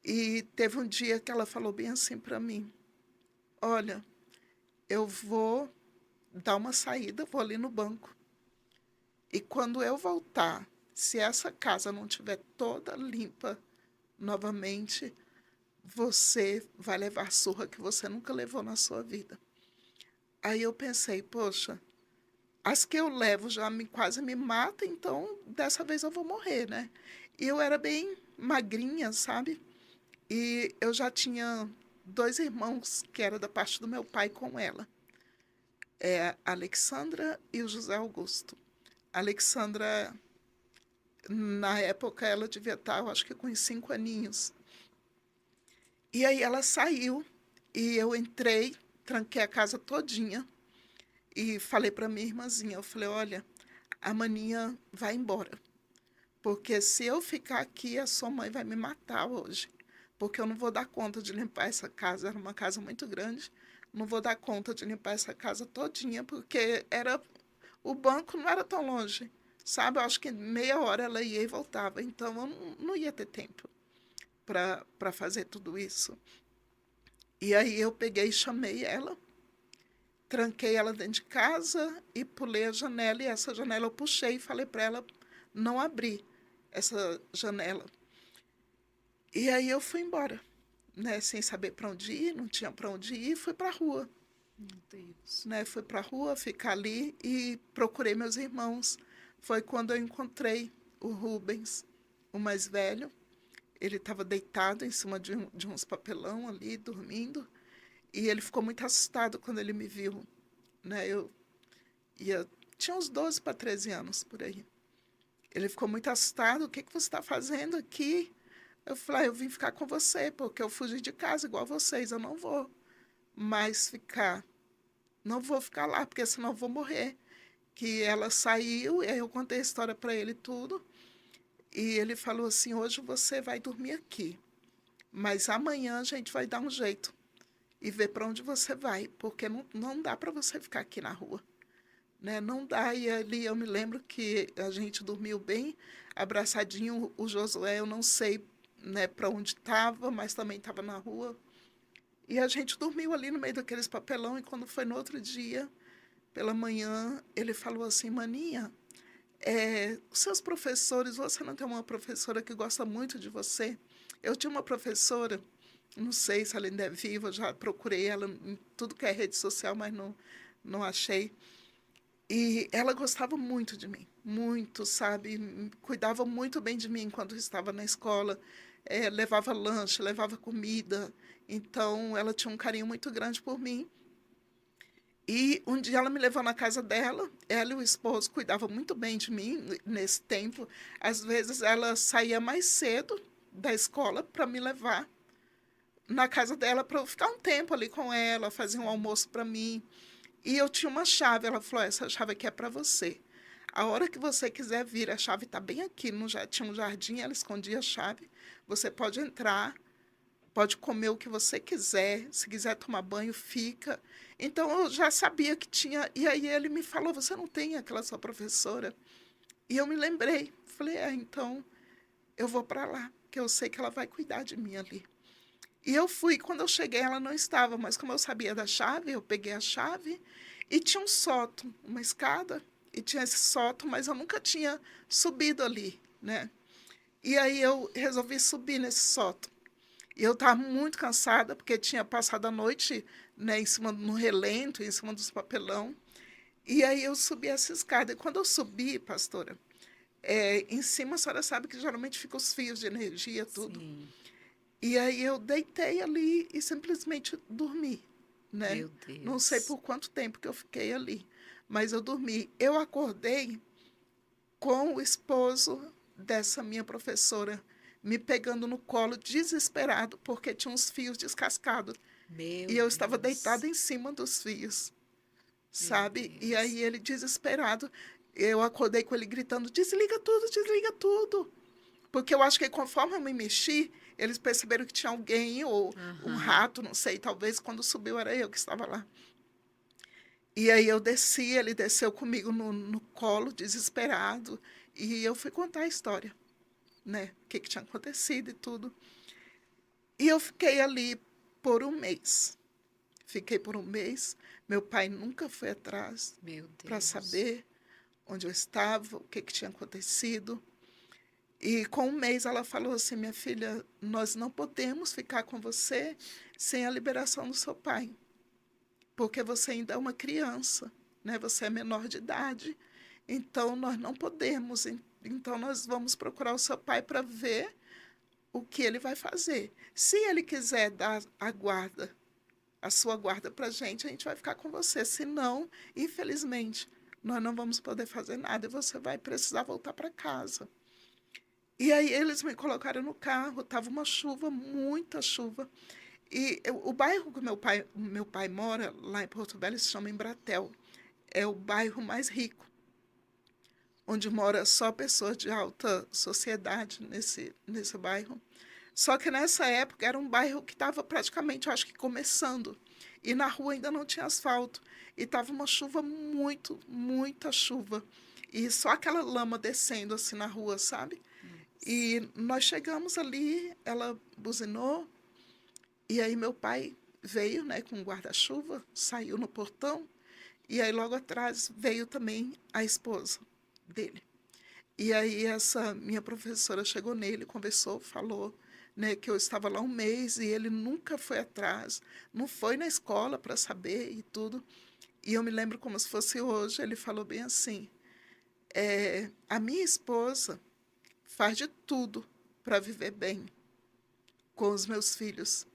e teve um dia que ela falou bem assim para mim: Olha, eu vou dar uma saída, vou ali no banco. E quando eu voltar, se essa casa não estiver toda limpa novamente, você vai levar surra que você nunca levou na sua vida. Aí eu pensei, poxa, as que eu levo já quase me matam, então dessa vez eu vou morrer, né? E eu era bem magrinha, sabe? E eu já tinha 2 irmãos que era da parte do meu pai com ela. A Alexandra e o José Augusto. A Alexandra, na época, ela devia estar, eu acho que com uns 5 aninhos. E aí ela saiu e eu entrei, tranquei a casa todinha e falei para minha irmãzinha, eu falei, olha, a maninha vai embora, porque se eu ficar aqui, a sua mãe vai me matar hoje, porque eu não vou dar conta de limpar essa casa, era uma casa muito grande, não vou dar conta de limpar essa casa todinha, porque o banco não era tão longe, sabe? Eu acho que meia hora ela ia e voltava, então eu não ia ter tempo para fazer tudo isso. E aí eu peguei e chamei ela, tranquei ela dentro de casa e pulei a janela. E essa janela eu puxei e falei para ela não abrir essa janela. E aí eu fui embora, né? Sem saber para onde ir, não tinha para onde ir, fui para a rua. Meu Deus. Né? Fui para a rua, ficar ali e procurei meus irmãos. Foi quando eu encontrei o Rubens, o mais velho, ele estava deitado em cima de uns papelão ali, dormindo, e ele ficou muito assustado quando ele me viu, né? Ia, tinha uns 12 para 13 anos, por aí. Ele ficou muito assustado. O que você está fazendo aqui? Eu falei, eu vim ficar com você, porque eu fugi de casa igual vocês. Eu não vou mais ficar. Não vou ficar lá, porque senão eu vou morrer. Que ela saiu, e aí eu contei a história para ele tudo. E ele falou assim, hoje você vai dormir aqui. Mas amanhã a gente vai dar um jeito. E ver para onde você vai. Porque não dá para você ficar aqui na rua. Né? Não dá. E ali eu me lembro que a gente dormiu bem abraçadinho. O Josué, eu não sei, né, para onde estava, mas também estava na rua. E a gente dormiu ali no meio daqueles papelão. E quando foi no outro dia, pela manhã, ele falou assim, Maninha, os seus professores, você não tem uma professora que gosta muito de você? Eu tinha uma professora, não sei se ela ainda é viva, eu já procurei ela em tudo que é rede social, mas não achei. E ela gostava muito de mim, muito, sabe? Cuidava muito bem de mim quando eu estava na escola. Levava lanche, levava comida. Então, ela tinha um carinho muito grande por mim. E um dia ela me levou na casa dela. Ela e o esposo cuidavam muito bem de mim nesse tempo. Às vezes, ela saía mais cedo da escola para me levar na casa dela para eu ficar um tempo ali com ela, fazer um almoço para mim. E eu tinha uma chave. Ela falou, essa chave aqui é para você. A hora que você quiser vir, a chave está bem aqui. Tinha um jardim, ela escondia a chave. Você pode entrar, pode comer o que você quiser. Se quiser tomar banho, fica. Então, eu já sabia que tinha. E aí ele me falou, você não tem aquela sua professora? E eu me lembrei. Falei, então eu vou para lá, que eu sei que ela vai cuidar de mim ali. E eu fui, quando eu cheguei, ela não estava, mas como eu sabia da chave, eu peguei a chave e tinha um sótão, uma escada, e tinha esse sótão, mas eu nunca tinha subido ali, né? E aí eu resolvi subir nesse sótão. E eu estava muito cansada, porque tinha passado a noite, né, em cima, no relento, em cima dos papelão. E aí eu subi essa escada. E quando eu subi, pastora, em cima a senhora sabe que geralmente ficam os fios de energia, tudo. Sim. E aí eu deitei ali e simplesmente dormi, né? Meu Não sei Deus. por quanto tempo que eu fiquei ali, mas eu dormi. Eu acordei com o esposo dessa minha professora me pegando no colo, desesperado, porque tinha uns fios descascados. Meu E eu estava Deus. deitada em cima dos fios, Meu sabe? E Deus. aí ele desesperado, eu acordei com ele gritando, desliga tudo, desliga tudo. Porque eu acho que conforme eu me mexi, eles perceberam que tinha alguém, ou um Aham. rato, não sei, talvez quando subiu era eu que estava lá. E aí eu desci, ele desceu comigo no colo, desesperado, e eu fui contar a história, né? O que tinha acontecido e tudo. E eu fiquei ali por um mês. Fiquei por um mês. Meu pai nunca foi atrás Meu para Deus. saber onde eu estava, o que tinha acontecido. E com um mês ela falou assim, minha filha, nós não podemos ficar com você sem a liberação do seu pai, porque você ainda é uma criança, né? Você é menor de idade, então nós não podemos. Então nós vamos procurar o seu pai para ver o que ele vai fazer. Se ele quiser dar a guarda, a sua guarda para a gente vai ficar com você. Se não, infelizmente, nós não vamos poder fazer nada e você vai precisar voltar para casa. E aí eles me colocaram no carro, estava uma chuva, muita chuva. E o bairro que meu pai mora, lá em Porto Velho, se chama Embratel. É o bairro mais rico, onde mora só pessoas de alta sociedade nesse bairro. Só que nessa época era um bairro que estava praticamente, eu acho que começando. E na rua ainda não tinha asfalto. E estava uma chuva muita chuva. E só aquela lama descendo assim na rua, sabe? E nós chegamos ali, ela buzinou, e aí meu pai veio, né, com um guarda-chuva, saiu no portão, e aí logo atrás veio também a esposa dele. E aí essa minha professora chegou nele, conversou, falou, né, que eu estava lá um mês e ele nunca foi atrás, não foi na escola para saber e tudo. E eu me lembro como se fosse hoje, ele falou bem assim, a minha esposa faz de tudo para viver bem com os meus filhos.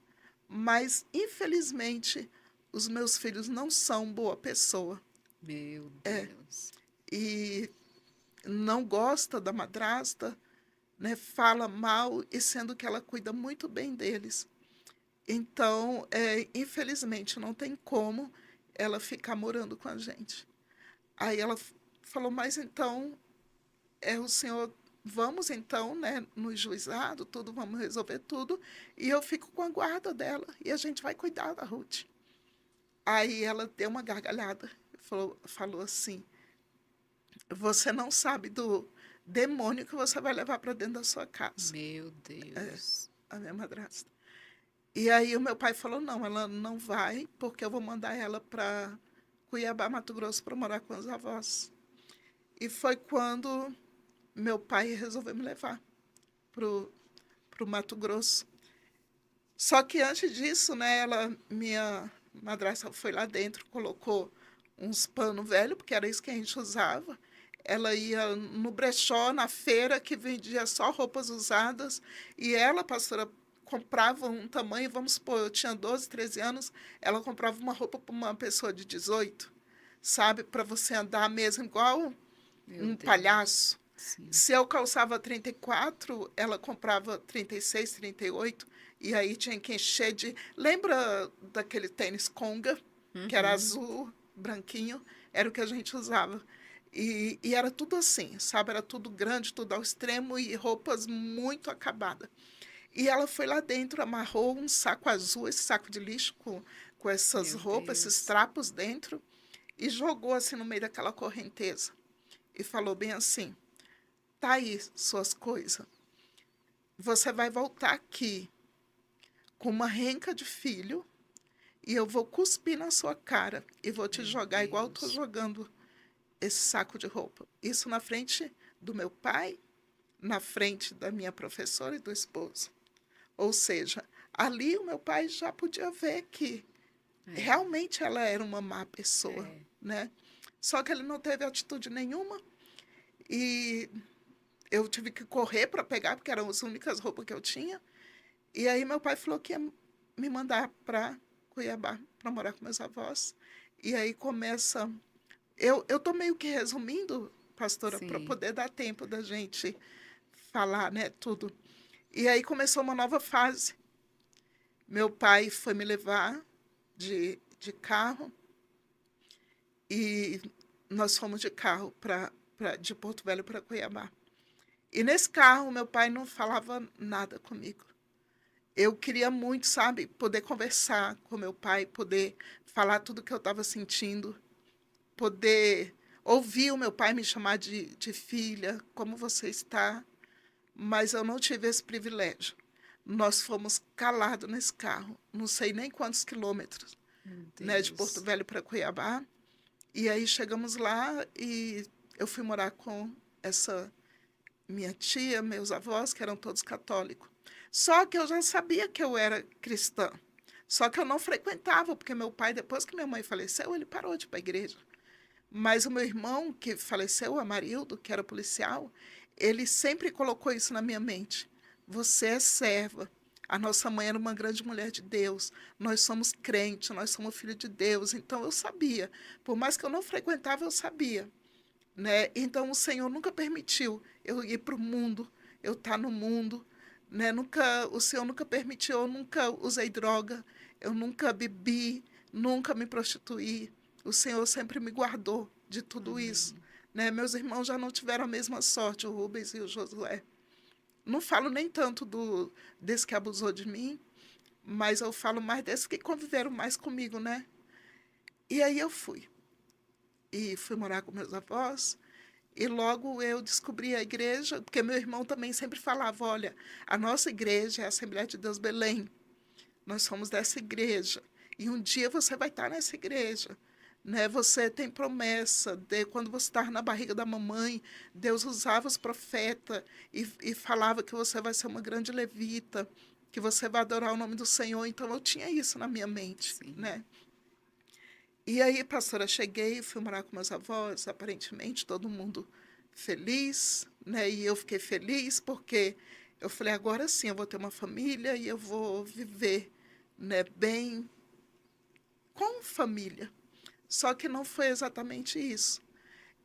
Mas, infelizmente, os meus filhos não são boa pessoa. Meu Deus. E não gosta da madrasta, né? Fala mal, e sendo que ela cuida muito bem deles. Então, infelizmente, não tem como ela ficar morando com a gente. Aí ela falou, mas então, o senhor, vamos então, né, no juizado, tudo, vamos resolver tudo, e eu fico com a guarda dela, e a gente vai cuidar da Ruth. Aí ela deu uma gargalhada, falou assim, você não sabe do demônio que você vai levar para dentro da sua casa. Meu Deus. A minha madrasta. E aí o meu pai falou, não, ela não vai, porque eu vou mandar ela para Cuiabá, Mato Grosso, para morar com os avós. E foi quando meu pai resolveu me levar pro Mato Grosso. Só que antes disso, né, minha madrasta foi lá dentro, colocou uns panos velhos, porque era isso que a gente usava. Ela ia no brechó, na feira, que vendia só roupas usadas, e ela, pastora, comprava um tamanho, vamos supor, eu tinha 12, 13 anos, ela comprava uma roupa para uma pessoa de 18, sabe, para você andar mesmo igual Meu um Deus. palhaço. Sim. Se eu calçava 34, ela comprava 36, 38, e aí tinha que encher de... Lembra daquele tênis Conga, que era azul, branquinho? Era o que a gente usava. E era tudo assim, sabe? Era tudo grande, tudo ao extremo e roupas muito acabadas. E ela foi lá dentro, amarrou um saco azul, esse saco de lixo com essas Meu roupas, esses Deus. trapos dentro, e jogou assim no meio daquela correnteza. E falou bem assim, tá aí suas coisas. Você vai voltar aqui com uma renca de filho e eu vou cuspir na sua cara e vou te Meu jogar igual eu tô Deus. jogando esse saco de roupa. Isso na frente do meu pai, na frente da minha professora e do esposo. Ou seja, ali o meu pai já podia ver que realmente ela era uma má pessoa, né? Só que ele não teve atitude nenhuma e eu tive que correr para pegar, porque eram as únicas roupas que eu tinha. E aí meu pai falou que ia me mandar para Cuiabá, para morar com meus avós. E aí começa... Eu tô meio que resumindo, pastora, para Sim. poder dar tempo da gente falar, né, tudo. E aí começou uma nova fase. Meu pai foi me levar de carro e nós fomos de carro de Porto Velho para Cuiabá. E nesse carro, meu pai não falava nada comigo. Eu queria muito, sabe, poder conversar com meu pai, poder falar tudo que eu estava sentindo, poder ouvir o meu pai me chamar de filha, como você está. Mas eu não tive esse privilégio. Nós fomos calados nesse carro, não sei nem quantos quilômetros, Meu né, de Porto Deus. Velho para Cuiabá. E aí chegamos lá e eu fui morar com essa minha tia, meus avós, que eram todos católicos. Só que eu já sabia que eu era cristã. Só que eu não frequentava, porque meu pai, depois que minha mãe faleceu, ele parou de ir para a igreja. Mas o meu irmão, que faleceu, o Amarildo, que era policial, ele sempre colocou isso na minha mente. Você é serva. A nossa mãe era uma grande mulher de Deus. Nós somos crentes, nós somos filhos de Deus. Então eu sabia. Por mais que eu não frequentava, eu sabia. Né? Então o Senhor nunca permitiu eu ir para o mundo, eu estar no mundo. Né? O Senhor nunca permitiu, eu nunca usei droga, eu nunca bebi, nunca me prostituí. O Senhor sempre me guardou de tudo isso. Amém. Né? Meus irmãos já não tiveram a mesma sorte, o Rubens e o Josué. Não falo nem tanto desse que abusou de mim, mas eu falo mais desses que conviveram mais comigo, né? E aí eu fui. E fui morar com meus avós. E logo eu descobri a igreja, porque meu irmão também sempre falava, olha, a nossa igreja é a Assembleia de Deus Belém. Nós somos dessa igreja. E um dia você vai estar nessa igreja. Né? Você tem promessa. Quando você estava na barriga da mamãe, Deus usava os profetas e falava que você vai ser uma grande levita, que você vai adorar o nome do Senhor. Então, eu tinha isso na minha mente. Sim. Né? E aí, pastora, cheguei, fui morar com meus avós. Aparentemente, todo mundo feliz, né? E eu fiquei feliz porque eu falei, agora sim eu vou ter uma família e eu vou viver, né, bem com família. Só que não foi exatamente isso.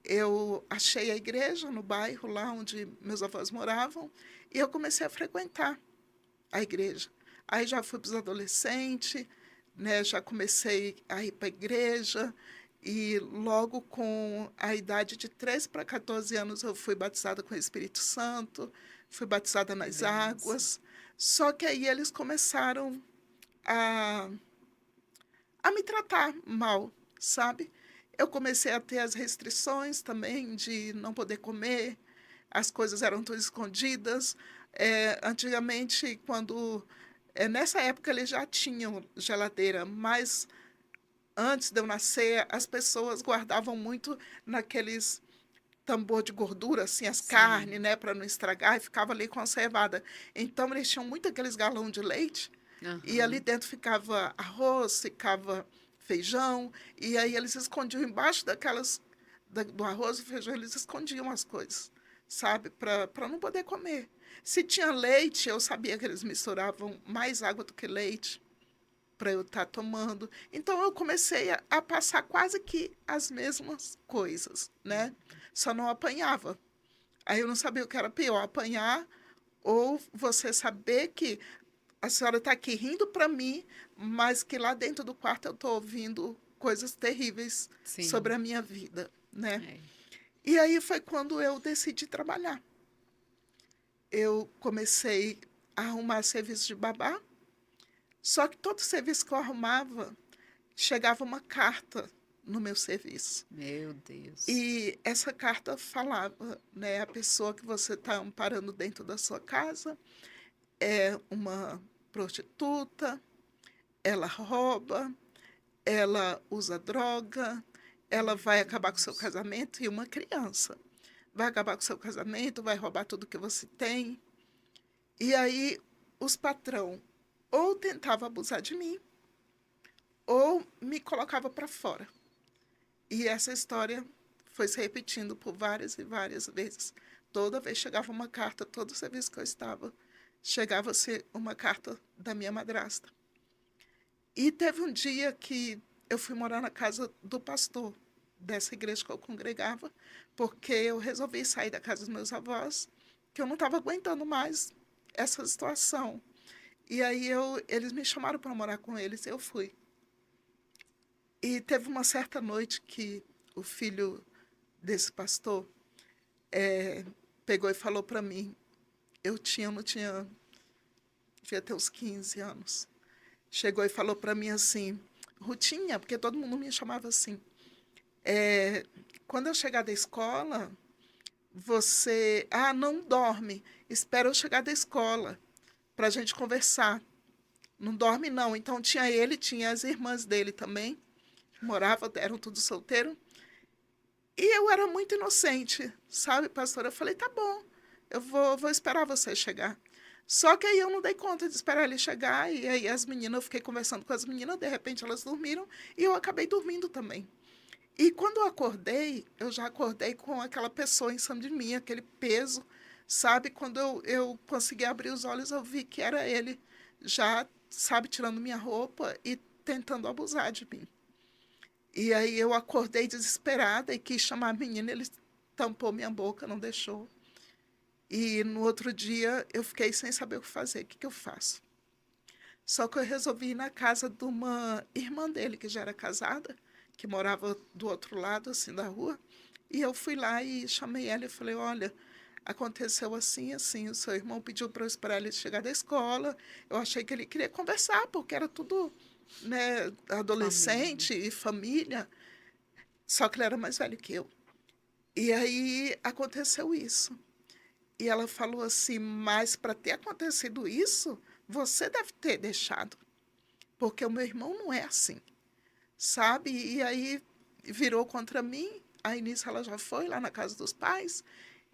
Eu achei a igreja no bairro lá onde meus avós moravam e eu comecei a frequentar a igreja. Aí já fui para os adolescentes, né? Já comecei a ir para a igreja e logo com a idade de 13 para 14 anos eu fui batizada com o Espírito Santo, fui batizada Que nas benção. águas. Só que aí eles começaram a, a me tratar mal, sabe? Eu comecei a ter as restrições também de não poder comer, as coisas eram todas escondidas. Antigamente, nessa época eles já tinham geladeira, mas antes de eu nascer, as pessoas guardavam muito naqueles tambor de gordura, assim, as carnes, Sim. né, para não estragar, e ficava ali conservada. Então, eles tinham muito aqueles galão de leite, e ali Aham. dentro ficava arroz, ficava feijão, e aí eles escondiam embaixo do arroz e feijão, eles escondiam as coisas, sabe, para não poder comer. Se tinha leite, eu sabia que eles misturavam mais água do que leite para eu estar tomando. Então eu comecei a passar quase que as mesmas coisas, né? Só não apanhava. Aí eu não sabia o que era pior, apanhar ou você saber que a senhora está aqui rindo para mim, mas que lá dentro do quarto eu estou ouvindo coisas terríveis sobre Sim. a minha vida, né? É. E aí foi quando eu decidi trabalhar. Eu comecei a arrumar serviço de babá, só que todo serviço que eu arrumava, chegava uma carta no meu serviço. Meu Deus. E essa carta falava, né, a pessoa que você está amparando dentro da sua casa é uma prostituta, ela rouba, ela usa droga, ela vai acabar com o seu Deus. casamento e uma criança. Vai acabar com o seu casamento, vai roubar tudo que você tem. E aí os patrão ou tentava abusar de mim ou me colocava para fora. E essa história foi se repetindo por várias e várias vezes. Toda vez chegava uma carta, todo serviço que eu estava, chegava-se uma carta da minha madrasta. E teve um dia que eu fui morar na casa do pastor dessa igreja que eu congregava, porque eu resolvi sair da casa dos meus avós, que eu não estava aguentando mais essa situação. E aí eles me chamaram para morar com eles, eu fui. E teve uma certa noite que o filho desse pastor pegou e falou para mim, não tinha, devia ter uns 15 anos. Chegou e falou para mim assim, Rutinha, porque todo mundo me chamava assim, é, quando eu chegar da escola, você, não dorme, espera eu chegar da escola para a gente conversar. Não dorme não. Então tinha ele, tinha as irmãs dele também, moravam, eram todos solteiros. E eu era muito inocente, sabe, pastora? Eu falei, tá bom, eu vou esperar você chegar. Só que aí eu não dei conta de esperar ele chegar, e aí as meninas, eu fiquei conversando com as meninas, de repente elas dormiram, e eu acabei dormindo também. E quando eu acordei, eu já acordei com aquela pessoa em cima de mim, aquele peso, sabe? Quando eu consegui abrir os olhos, eu vi que era ele, já, sabe, tirando minha roupa e tentando abusar de mim. E aí eu acordei desesperada e quis chamar a menina, ele tampou minha boca, não deixou. E no outro dia eu fiquei sem saber o que fazer, o que eu faço? Só que eu resolvi ir na casa de uma irmã dele, que já era casada, que morava do outro lado, assim, da rua. E eu fui lá e chamei ela e falei, olha, aconteceu assim, assim, o seu irmão pediu para eu esperar ele chegar da escola. Eu achei que ele queria conversar, porque era tudo, né, Família. adolescente e família. Só que ele era mais velho que eu. E aí aconteceu isso. E ela falou assim, mas para ter acontecido isso, você deve ter deixado, porque o meu irmão não é assim, sabe? E aí virou contra mim, aí nisso ela já foi lá na casa dos pais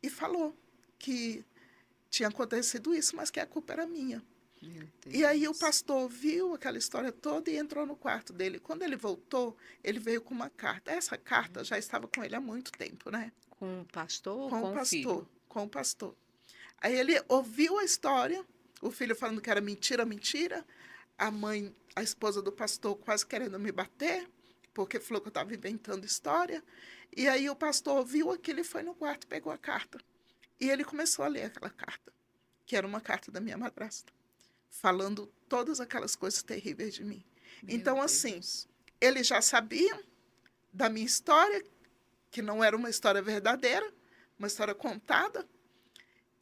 e falou que tinha acontecido isso, mas que a culpa era minha. Meu E aí o Deus. pastor viu aquela história toda e entrou no quarto dele. Quando ele voltou, ele veio com uma carta. Essa carta já estava com ele há muito tempo, né? Com o pastor ou com o com o filho? pastor, com o pastor. Aí ele ouviu a história, o filho falando que era mentira, mentira, a mãe, a esposa do pastor quase querendo me bater, porque falou que eu estava inventando história. E aí o pastor ouviu aquilo e foi no quarto e pegou a carta. E ele começou a ler aquela carta, que era uma carta da minha madrasta, falando todas aquelas coisas terríveis de mim. Meu Então, assim, Deus. eles já sabiam da minha história, que não era uma história verdadeira, uma história contada.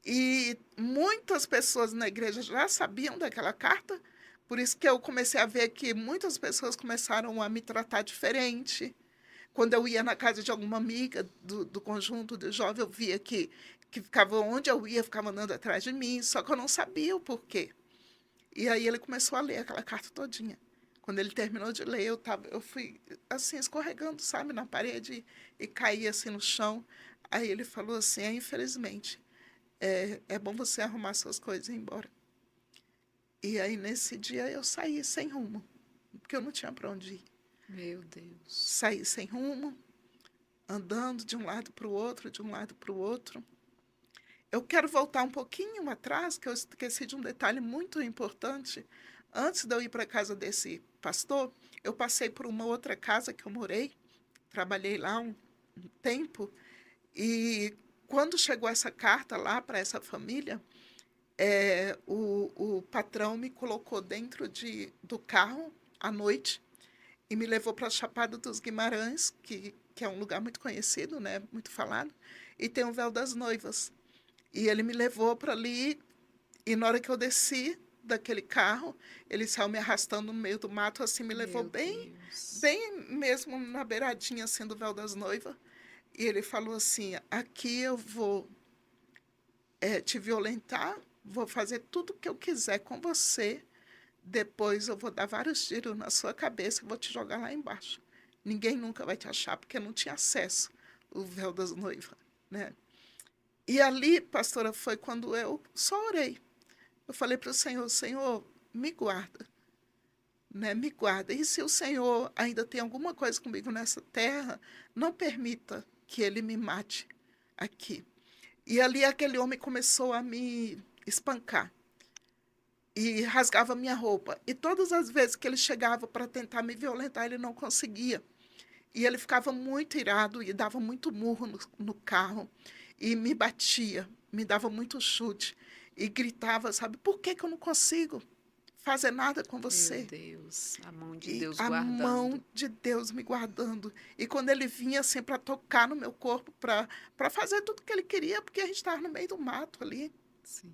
E muitas pessoas na igreja já sabiam daquela carta, por isso que eu comecei a ver que muitas pessoas começaram a me tratar diferente. Quando eu ia na casa de alguma amiga do conjunto de jovens, eu via que ficava onde eu ia, ficava andando atrás de mim, só que eu não sabia o porquê. E aí ele começou a ler aquela carta todinha. Quando ele terminou de ler, eu fui assim, escorregando, sabe, na parede e caí assim no chão. Aí ele falou assim, infelizmente, é bom você arrumar suas coisas e ir embora. E aí nesse dia eu saí sem rumo, porque eu não tinha para onde ir. Meu Deus. Saí sem rumo, andando de um lado para o outro, de um lado para o outro. Eu quero voltar um pouquinho atrás, que eu esqueci de um detalhe muito importante. Antes de eu ir para a casa desse pastor, eu passei por uma outra casa que eu morei, trabalhei lá um tempo, e quando chegou essa carta lá para essa família, o patrão me colocou dentro do carro à noite e me levou para a Chapada dos Guimarães, que é um lugar muito conhecido, né, muito falado, e tem o Véu das Noivas. E ele me levou para ali, e na hora que eu desci daquele carro, ele saiu me arrastando no meio do mato, assim, me levou Meu bem, Deus. bem mesmo na beiradinha, assim, do Véu das Noivas. E ele falou assim, aqui eu vou te violentar, vou fazer tudo o que eu quiser com você, depois eu vou dar vários tiros na sua cabeça e vou te jogar lá embaixo. Ninguém nunca vai te achar, porque não tinha acesso o Véu das Noivas, né? E ali, pastora, foi quando eu só orei. Eu falei para o Senhor, Senhor, me guarda, né? Me guarda. E se o Senhor ainda tem alguma coisa comigo nessa terra, não permita que ele me mate aqui. E ali aquele homem começou a me espancar e rasgava minha roupa. E todas as vezes que ele chegava para tentar me violentar, ele não conseguia. E ele ficava muito irado e dava muito murro no carro e me batia, me dava muito chute e gritava, sabe, por que eu não consigo fazer nada com Meu você? Deus. A mão de E Deus a guardando. mão de Deus me guardando. E quando ele vinha assim para tocar no meu corpo, para fazer tudo que ele queria, porque a gente estava no meio do mato ali, Sim.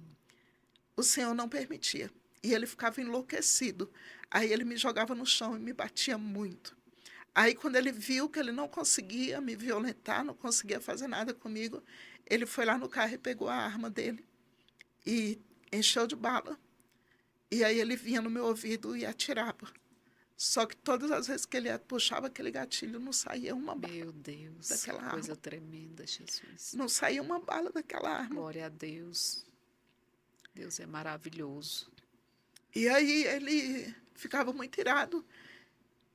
o Senhor não permitia. E ele ficava enlouquecido. Aí ele me jogava no chão e me batia muito. Aí, quando ele viu que ele não conseguia me violentar, não conseguia fazer nada comigo, ele foi lá no carro e pegou a arma dele e encheu de bala. E aí ele vinha no meu ouvido e atirava. Só que todas as vezes que ele puxava aquele gatilho, não saía uma bala Meu Deus. Que daquela coisa arma. tremenda, Jesus. Não saía uma bala daquela arma. Glória a Deus. Deus é maravilhoso. E aí ele ficava muito irado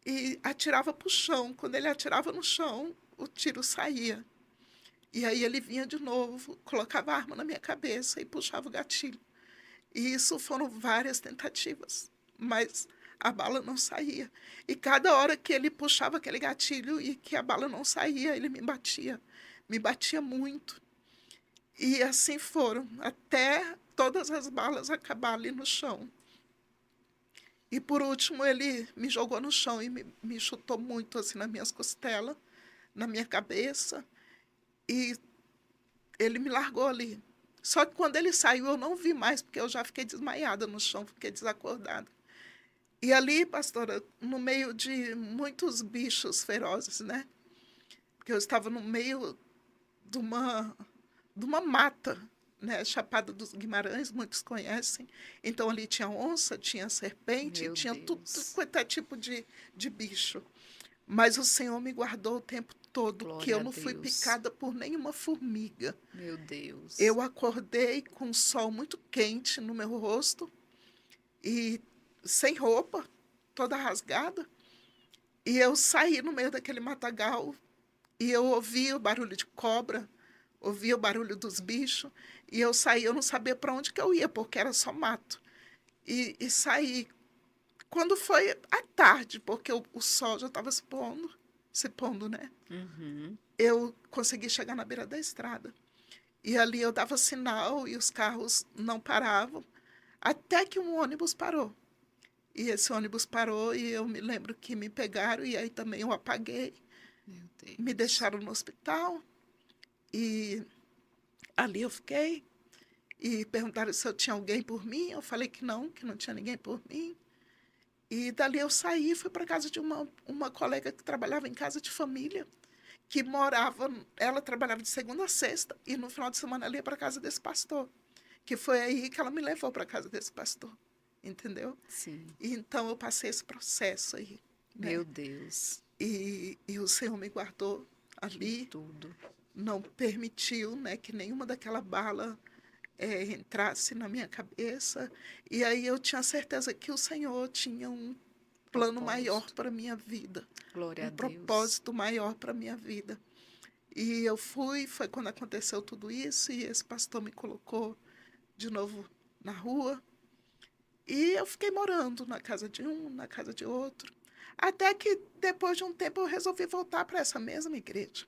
e atirava para o chão. Quando ele atirava no chão, o tiro saía. E aí ele vinha de novo, colocava a arma na minha cabeça e puxava o gatilho. E isso foram várias tentativas, mas a bala não saía. E cada hora que ele puxava aquele gatilho e que a bala não saía, ele me batia muito. E assim foram, até todas as balas acabarem ali no chão. E por último ele me jogou no chão e me chutou muito assim nas minhas costelas, na minha cabeça. E ele me largou ali. Só que quando ele saiu, eu não vi mais, porque eu já fiquei desmaiada no chão, fiquei desacordada. E ali, pastora, no meio de muitos bichos ferozes, né? Porque eu estava no meio de uma mata, né? Chapada dos Guimarães, muitos conhecem. Então ali tinha onça, tinha serpente, Meu tinha tudo Deus. quanto é tipo de bicho. Mas o Senhor me guardou o tempo todo, que Glória eu a não fui Deus. picada por nenhuma formiga. Meu Deus. Eu acordei com um sol muito quente no meu rosto e sem roupa, toda rasgada. E eu saí no meio daquele matagal e eu ouvi o barulho de cobra, ouvia o barulho dos bichos, e eu saía, eu não sabia para onde que eu ia, porque era só mato. E saí. Quando foi à tarde, porque o sol já estava se pondo, né? Uhum. Eu consegui chegar na beira da estrada. E ali eu dava sinal e os carros não paravam, até que um ônibus parou. E esse ônibus parou e eu me lembro que me pegaram e aí também eu apaguei. Meu Me Deus. deixaram no hospital e ali eu fiquei. E perguntaram se eu tinha alguém por mim. Eu falei que não tinha ninguém por mim. E dali eu saí e fui para casa de uma colega que trabalhava em casa de família, que morava, ela trabalhava de segunda a sexta, e no final de semana ela ia para casa desse pastor, que foi aí que ela me levou para casa desse pastor, entendeu? Sim. E então eu passei esse processo aí, Meu né? Deus. E o Senhor me guardou De ali, tudo. não permitiu, né, que nenhuma daquela bala entrasse na minha cabeça. E aí eu tinha certeza que o Senhor tinha um plano maior Propósito. para a minha vida, Glória um a Deus. propósito maior para a minha vida. E eu foi quando aconteceu tudo isso, e esse pastor me colocou de novo na rua. E eu fiquei morando na casa de um, na casa de outro. Até que depois de um tempo eu resolvi voltar para essa mesma igreja.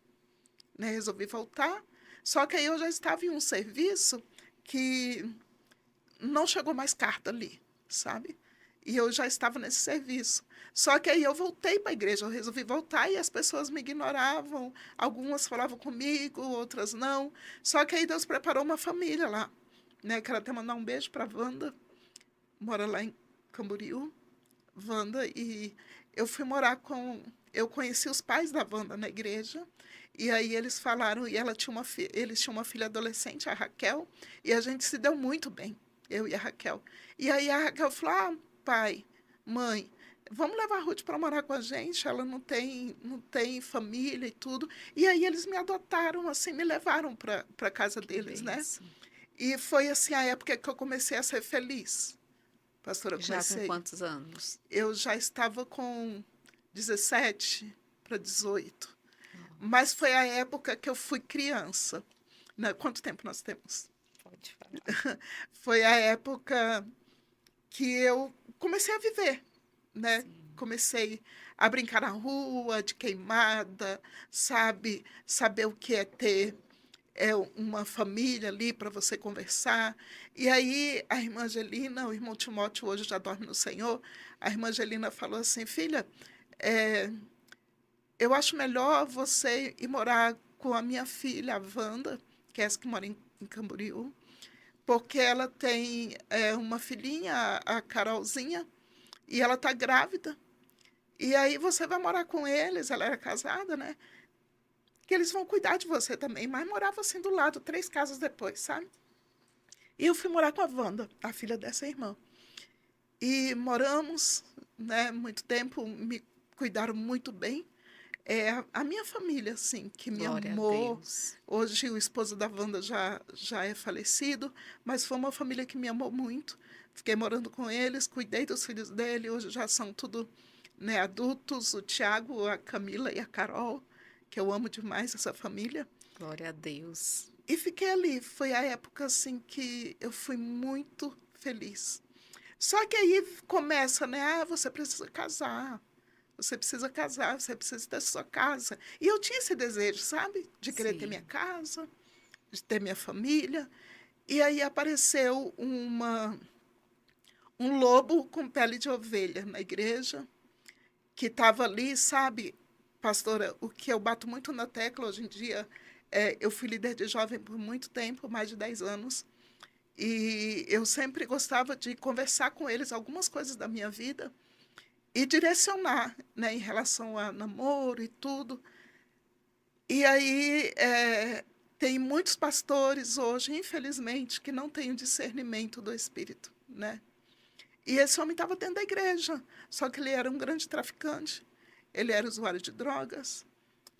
Né? Resolvi voltar, só que aí eu já estava em um serviço que não chegou mais carta ali, sabe? E eu já estava nesse serviço. Só que aí eu voltei para a igreja, eu resolvi voltar e as pessoas me ignoravam. Algumas falavam comigo, outras não. Só que aí Deus preparou uma família lá. Né? Quero até mandar um beijo para a Wanda, mora lá em Camboriú. Wanda, e eu fui morar com. Eu conheci os pais da Wanda na igreja, e aí eles falaram, e eles tinham uma filha adolescente, a Raquel, e a gente se deu muito bem, eu e a Raquel. E aí a Raquel falou: ah, pai, mãe, vamos levar a Ruth para morar com a gente, ela não tem família e tudo. E aí eles me adotaram, assim, me levaram para casa Que deles, né? bênção. E foi assim a época que eu comecei a ser feliz. Pastora, eu Já com comecei. quantos anos? Eu já estava com 17 para 18. Mas Nossa, foi a época que eu fui criança. Né? Quanto tempo nós temos? pode falar. Foi a época que eu comecei a viver, né? Sim. Comecei a brincar na rua, de queimada, sabe? Saber o que é ter uma família ali para você conversar. E aí a irmã Angelina, o irmão Timóteo hoje já dorme no Senhor, a irmã Angelina falou assim: filha, é, eu acho melhor você ir morar com a minha filha, a Wanda, que é essa que mora em Camboriú, porque ela tem uma filhinha, a Carolzinha, e ela está grávida. E aí você vai morar com eles, ela era casada, né? Que eles vão cuidar de você também. Mas morava assim do lado, 3 casas depois, sabe? E eu fui morar com a Wanda, a filha dessa irmã. E moramos, né, muito tempo, me cuidaram muito bem. A minha família, assim, que me Glória a amou. Deus. Hoje o esposo da Wanda já é falecido, mas foi uma família que me amou muito. Fiquei morando com eles, cuidei dos filhos dele, hoje já são tudo, né, adultos, o Tiago, a Camila e a Carol, que eu amo demais essa família. Glória a Deus. E fiquei ali, foi a época assim que eu fui muito feliz. Só que aí começa, né? Ah, você precisa casar. Você precisa casar, você precisa ter sua casa. E eu tinha esse desejo, sabe? De querer ter minha Sim. casa, de ter minha família. E aí apareceu um lobo com pele de ovelha na igreja, que estava ali, sabe, pastora, o que eu bato muito na tecla hoje em dia, eu fui líder de jovem por muito tempo, mais de 10 anos, e eu sempre gostava de conversar com eles algumas coisas da minha vida e direcionar, né, em relação a namoro e tudo. E aí tem muitos pastores hoje, infelizmente, que não têm o discernimento do Espírito, né? E esse homem estava dentro da igreja, só que ele era um grande traficante, ele era usuário de drogas,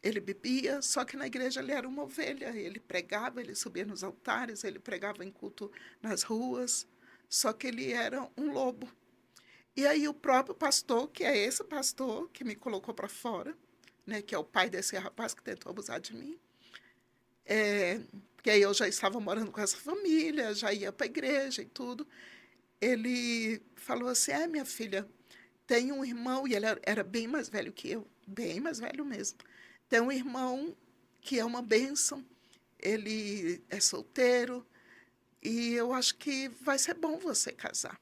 ele bebia, só que na igreja ele era uma ovelha, ele pregava, ele subia nos altares, ele pregava em culto nas ruas, só que ele era um lobo. E aí o próprio pastor, que é esse pastor que me colocou para fora, né, que é o pai desse rapaz que tentou abusar de mim, porque aí eu já estava morando com essa família, já ia para a igreja e tudo. Ele falou assim, minha filha, tem um irmão, e ele era bem mais velho que eu, bem mais velho mesmo. Tem um irmão que é uma bênção, ele é solteiro, e eu acho que vai ser bom você casar.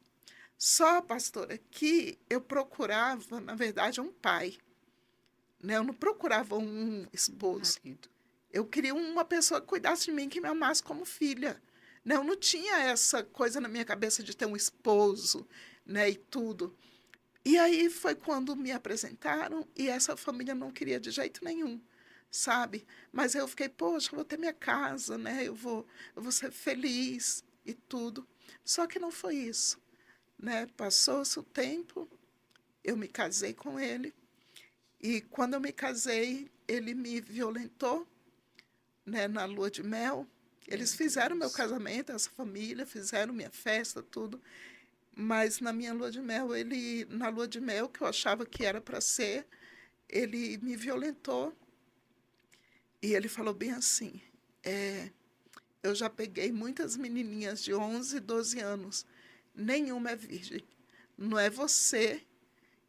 Só, pastora, que eu procurava, na verdade, um pai, né? Eu não procurava um esposo. Marido. Eu queria uma pessoa que cuidasse de mim, que me amasse como filha. Né? Eu não tinha essa coisa na minha cabeça de ter um esposo, né, e tudo. E aí foi quando me apresentaram e essa família não queria de jeito nenhum, sabe? Mas eu fiquei, poxa, eu vou ter minha casa, né? Eu vou ser feliz e tudo. Só que não foi isso, né? Passou-se o tempo, eu me casei com ele e quando eu me casei, ele me violentou, né, na lua de mel. Eles Meu fizeram meu Deus. casamento, essa família, fizeram minha festa, tudo. Mas na minha lua de mel, na lua de mel, que eu achava que era para ser, ele me violentou. E ele falou bem assim: eu já peguei muitas menininhas de 11, 12 anos, nenhuma é virgem. Não é você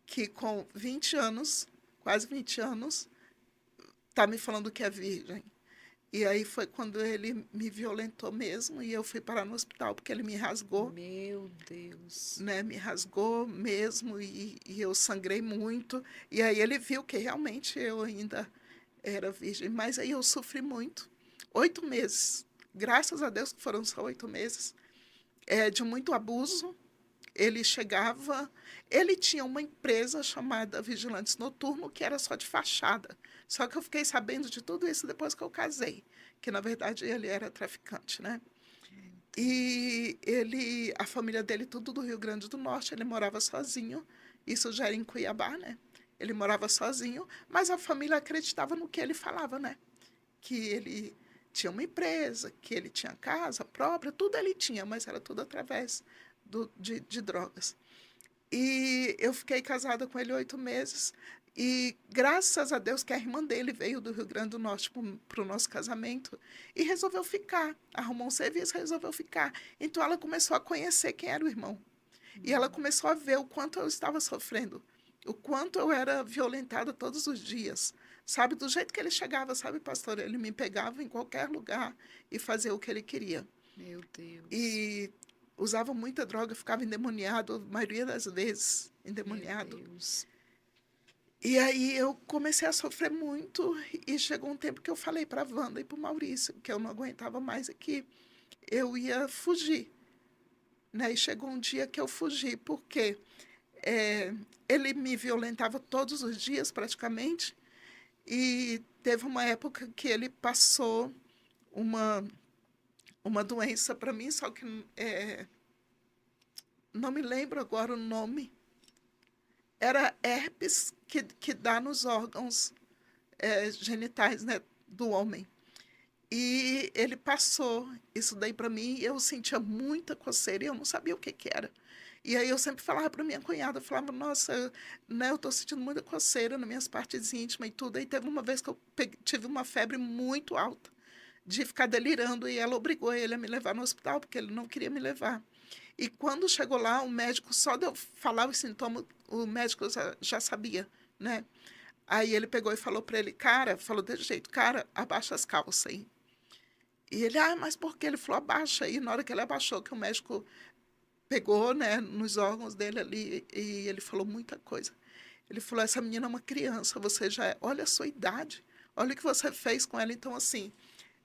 que com 20 anos, quase 20 anos, está me falando que é virgem. E aí foi quando ele me violentou mesmo e eu fui parar no hospital porque ele me rasgou, Meu Deus. né? Me rasgou mesmo e eu sangrei muito. E aí ele viu que realmente eu ainda era virgem. Mas aí eu sofri muito. 8 meses. Graças a Deus que foram só 8 meses. De muito abuso. Ele chegava... Ele tinha uma empresa chamada Vigilantes Noturno, que era só de fachada. Só que eu fiquei sabendo de tudo isso depois que eu casei. Que, na verdade, ele era traficante, né? E a família dele, tudo do Rio Grande do Norte, ele morava sozinho. Isso já era em Cuiabá, né? Ele morava sozinho, mas a família acreditava no que ele falava, né? Que ele tinha uma empresa, que ele tinha casa própria, tudo ele tinha, mas era tudo através de drogas. E eu fiquei casada com ele 8 meses. E graças a Deus que a irmã dele veio do Rio Grande do Norte para o nosso casamento e resolveu ficar. Arrumou um serviço e resolveu ficar. Então ela começou a conhecer quem era o irmão. E ela começou a ver o quanto eu estava sofrendo. O quanto eu era violentada todos os dias. Sabe, do jeito que ele chegava, sabe, pastor? Ele me pegava em qualquer lugar e fazia o que ele queria. Meu Deus. E usava muita droga, ficava endemoniado, a maioria das vezes, Meu endemoniado. Deus. E aí eu comecei a sofrer muito e chegou um tempo que eu falei para a Wanda e para o Maurício que eu não aguentava mais aqui, eu ia fugir. Né? E chegou um dia que eu fugi, porque ele me violentava todos os dias praticamente e teve uma época que ele passou uma doença para mim, só que não me lembro agora o nome. Era herpes que dá nos órgãos genitais, né, do homem. E ele passou isso daí para mim e eu sentia muita coceira e eu não sabia o que era. E aí eu sempre falava para minha cunhada, eu falava, nossa, né, eu estou sentindo muita coceira nas minhas partes íntimas e tudo. Aí teve uma vez que eu tive uma febre muito alta, de ficar delirando, e ela obrigou ele a me levar no hospital, porque ele não queria me levar. E quando chegou lá, o médico, só de eu falar os sintomas, o médico já sabia, né? Aí ele pegou e falou para ele, cara, falou desse jeito, cara, abaixa as calças aí. E ele, mas por que? Ele falou, abaixa. E na hora que ele abaixou, que o médico pegou, né, nos órgãos dele ali, e ele falou muita coisa. Ele falou, essa menina é uma criança, você já olha a sua idade, olha o que você fez com ela. Então, assim,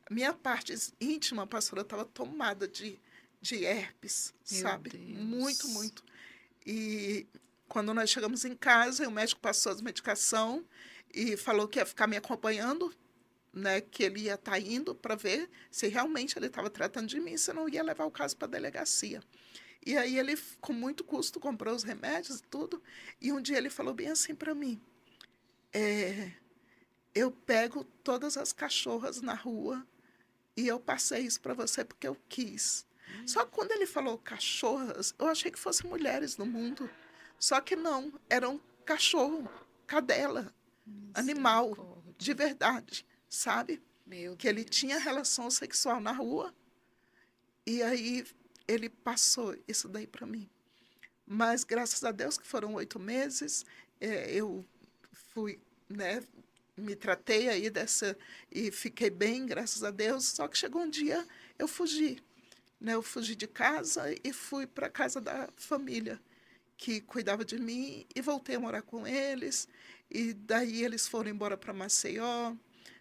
a minha parte íntima, a pastora, estava tomada de herpes, Meu sabe? Muito, Deus. muito. E quando nós chegamos em casa, o médico passou as medicação e falou que ia ficar me acompanhando, né, que ele ia estar indo para ver se realmente ele estava tratando de mim, senão ia levar o caso para a delegacia. E aí ele, com muito custo, comprou os remédios e tudo. E um dia ele falou bem assim para mim, eu pego todas as cachorras na rua e eu passei isso para você porque eu quis. Só que quando ele falou cachorras, eu achei que fossem mulheres no mundo. Só que não, eram cachorro, cadela, animal, de Misericórdia. verdade, sabe? Meu que ele tinha Deus. relação sexual na rua, e aí ele passou isso daí para mim. Mas graças a Deus que foram 8 meses, eu fui, né, me tratei aí dessa e fiquei bem, graças a Deus. Só que chegou um dia, eu fugi, né? Eu fugi de casa e fui para a casa da família que cuidava de mim e voltei a morar com eles. E daí eles foram embora para Maceió.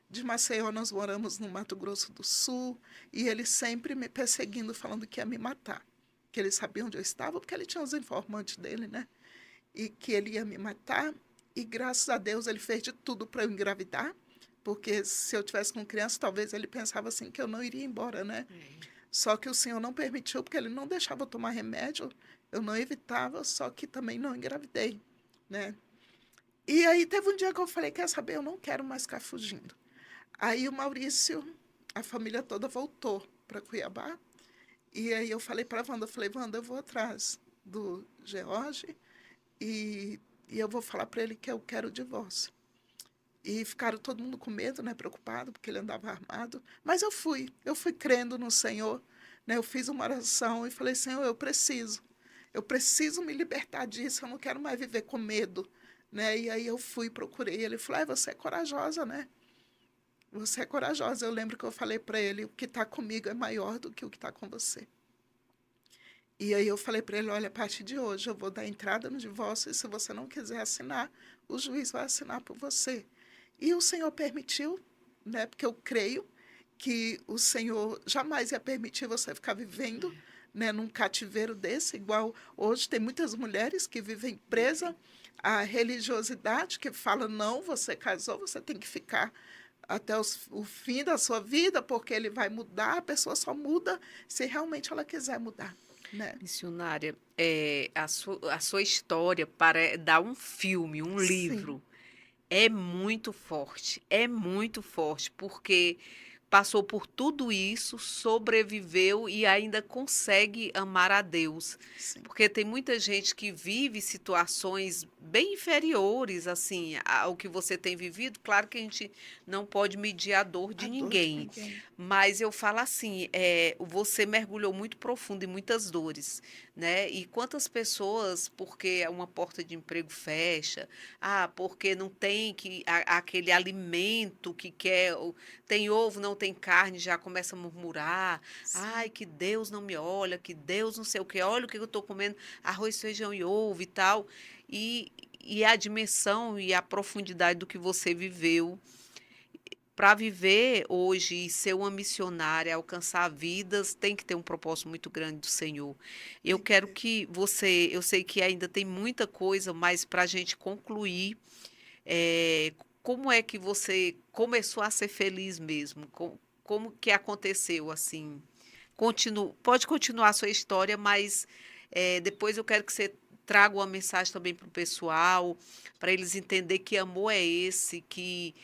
De Maceió nós moramos no Mato Grosso do Sul e eles sempre me perseguindo, falando que ia me matar. Que eles sabiam onde eu estava, porque ele tinha os informantes dele, né? E que ele ia me matar. E graças a Deus ele fez de tudo para eu engravidar, porque se eu tivesse com criança, talvez ele pensava assim que eu não iria embora, né? É. Só que o Senhor não permitiu, porque ele não deixava eu tomar remédio, eu não evitava, só que também não engravidei, né? E aí teve um dia que eu falei, quer saber, eu não quero mais ficar fugindo. Aí o Maurício, a família toda voltou para Cuiabá, e aí eu falei para a Wanda, eu falei, Wanda, eu vou atrás do George e, e eu vou falar para ele que eu quero o divórcio. E ficaram todo mundo com medo, né, preocupado, porque ele andava armado. Mas eu fui crendo no Senhor, né? Eu fiz uma oração e falei, Senhor, eu preciso me libertar disso, eu não quero mais viver com medo, né? E aí eu fui, procurei, ele falou, você é corajosa, né? Você é corajosa. Eu lembro que eu falei para ele, o que está comigo é maior do que o que está com você. E aí eu falei para ele, olha, a partir de hoje eu vou dar entrada no divórcio e se você não quiser assinar, o juiz vai assinar por você. E o Senhor permitiu, né? Porque eu creio que o Senhor jamais ia permitir você ficar vivendo, né, num cativeiro desse, igual hoje tem muitas mulheres que vivem presas à religiosidade, que fala, não, você casou, você tem que ficar até o fim da sua vida, porque ele vai mudar, a pessoa só muda se realmente ela quiser mudar, né? Missionária, a sua história para dar um filme, um Sim, livro, é muito forte, porque passou por tudo isso, sobreviveu e ainda consegue amar a Deus. sim. Porque tem muita gente que vive situações bem inferiores, assim, ao que você tem vivido. Claro que a gente não pode medir a dor A de dor de ninguém, ninguém. mas eu falo assim, você mergulhou muito profundo em muitas dores, né? E quantas pessoas, porque uma porta de emprego fecha, porque não tem aquele alimento que quer, tem ovo, não tem carne, já começa a murmurar. Ai, Sim, que Deus não me olha, que Deus não sei o quê. Olha o que eu estou comendo, arroz, feijão e ovo e tal. E, e a dimensão e a profundidade do que você viveu para viver hoje e ser uma missionária, alcançar vidas, tem que ter um propósito muito grande do Senhor. Eu tem que quero ter. que você, eu sei que ainda tem muita coisa, mas para a gente concluir, é, como é que você começou a ser feliz mesmo? Como que aconteceu assim? Pode continuar a sua história, mas depois eu quero que você traga uma mensagem também para o pessoal, para eles entenderem que amor é esse, que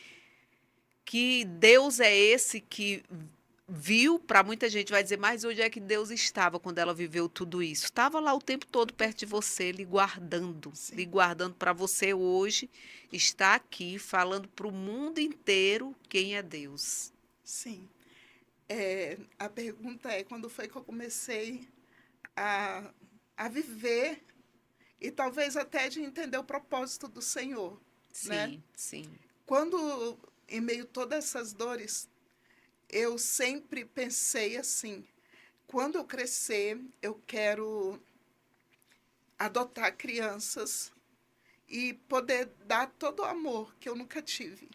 Deus é esse que viu, para muita gente vai dizer, mas onde é que Deus estava quando ela viveu tudo isso? Estava lá o tempo todo perto de você, lhe Sim, guardando para você hoje estar aqui falando para o mundo inteiro quem é Deus. sim. A pergunta é quando foi que eu comecei a, a viver e talvez até de entender o propósito do Senhor, né? Sim, sim. Quando, em meio a todas essas dores, eu sempre pensei assim, quando eu crescer, eu quero adotar crianças e poder dar todo o amor que eu nunca tive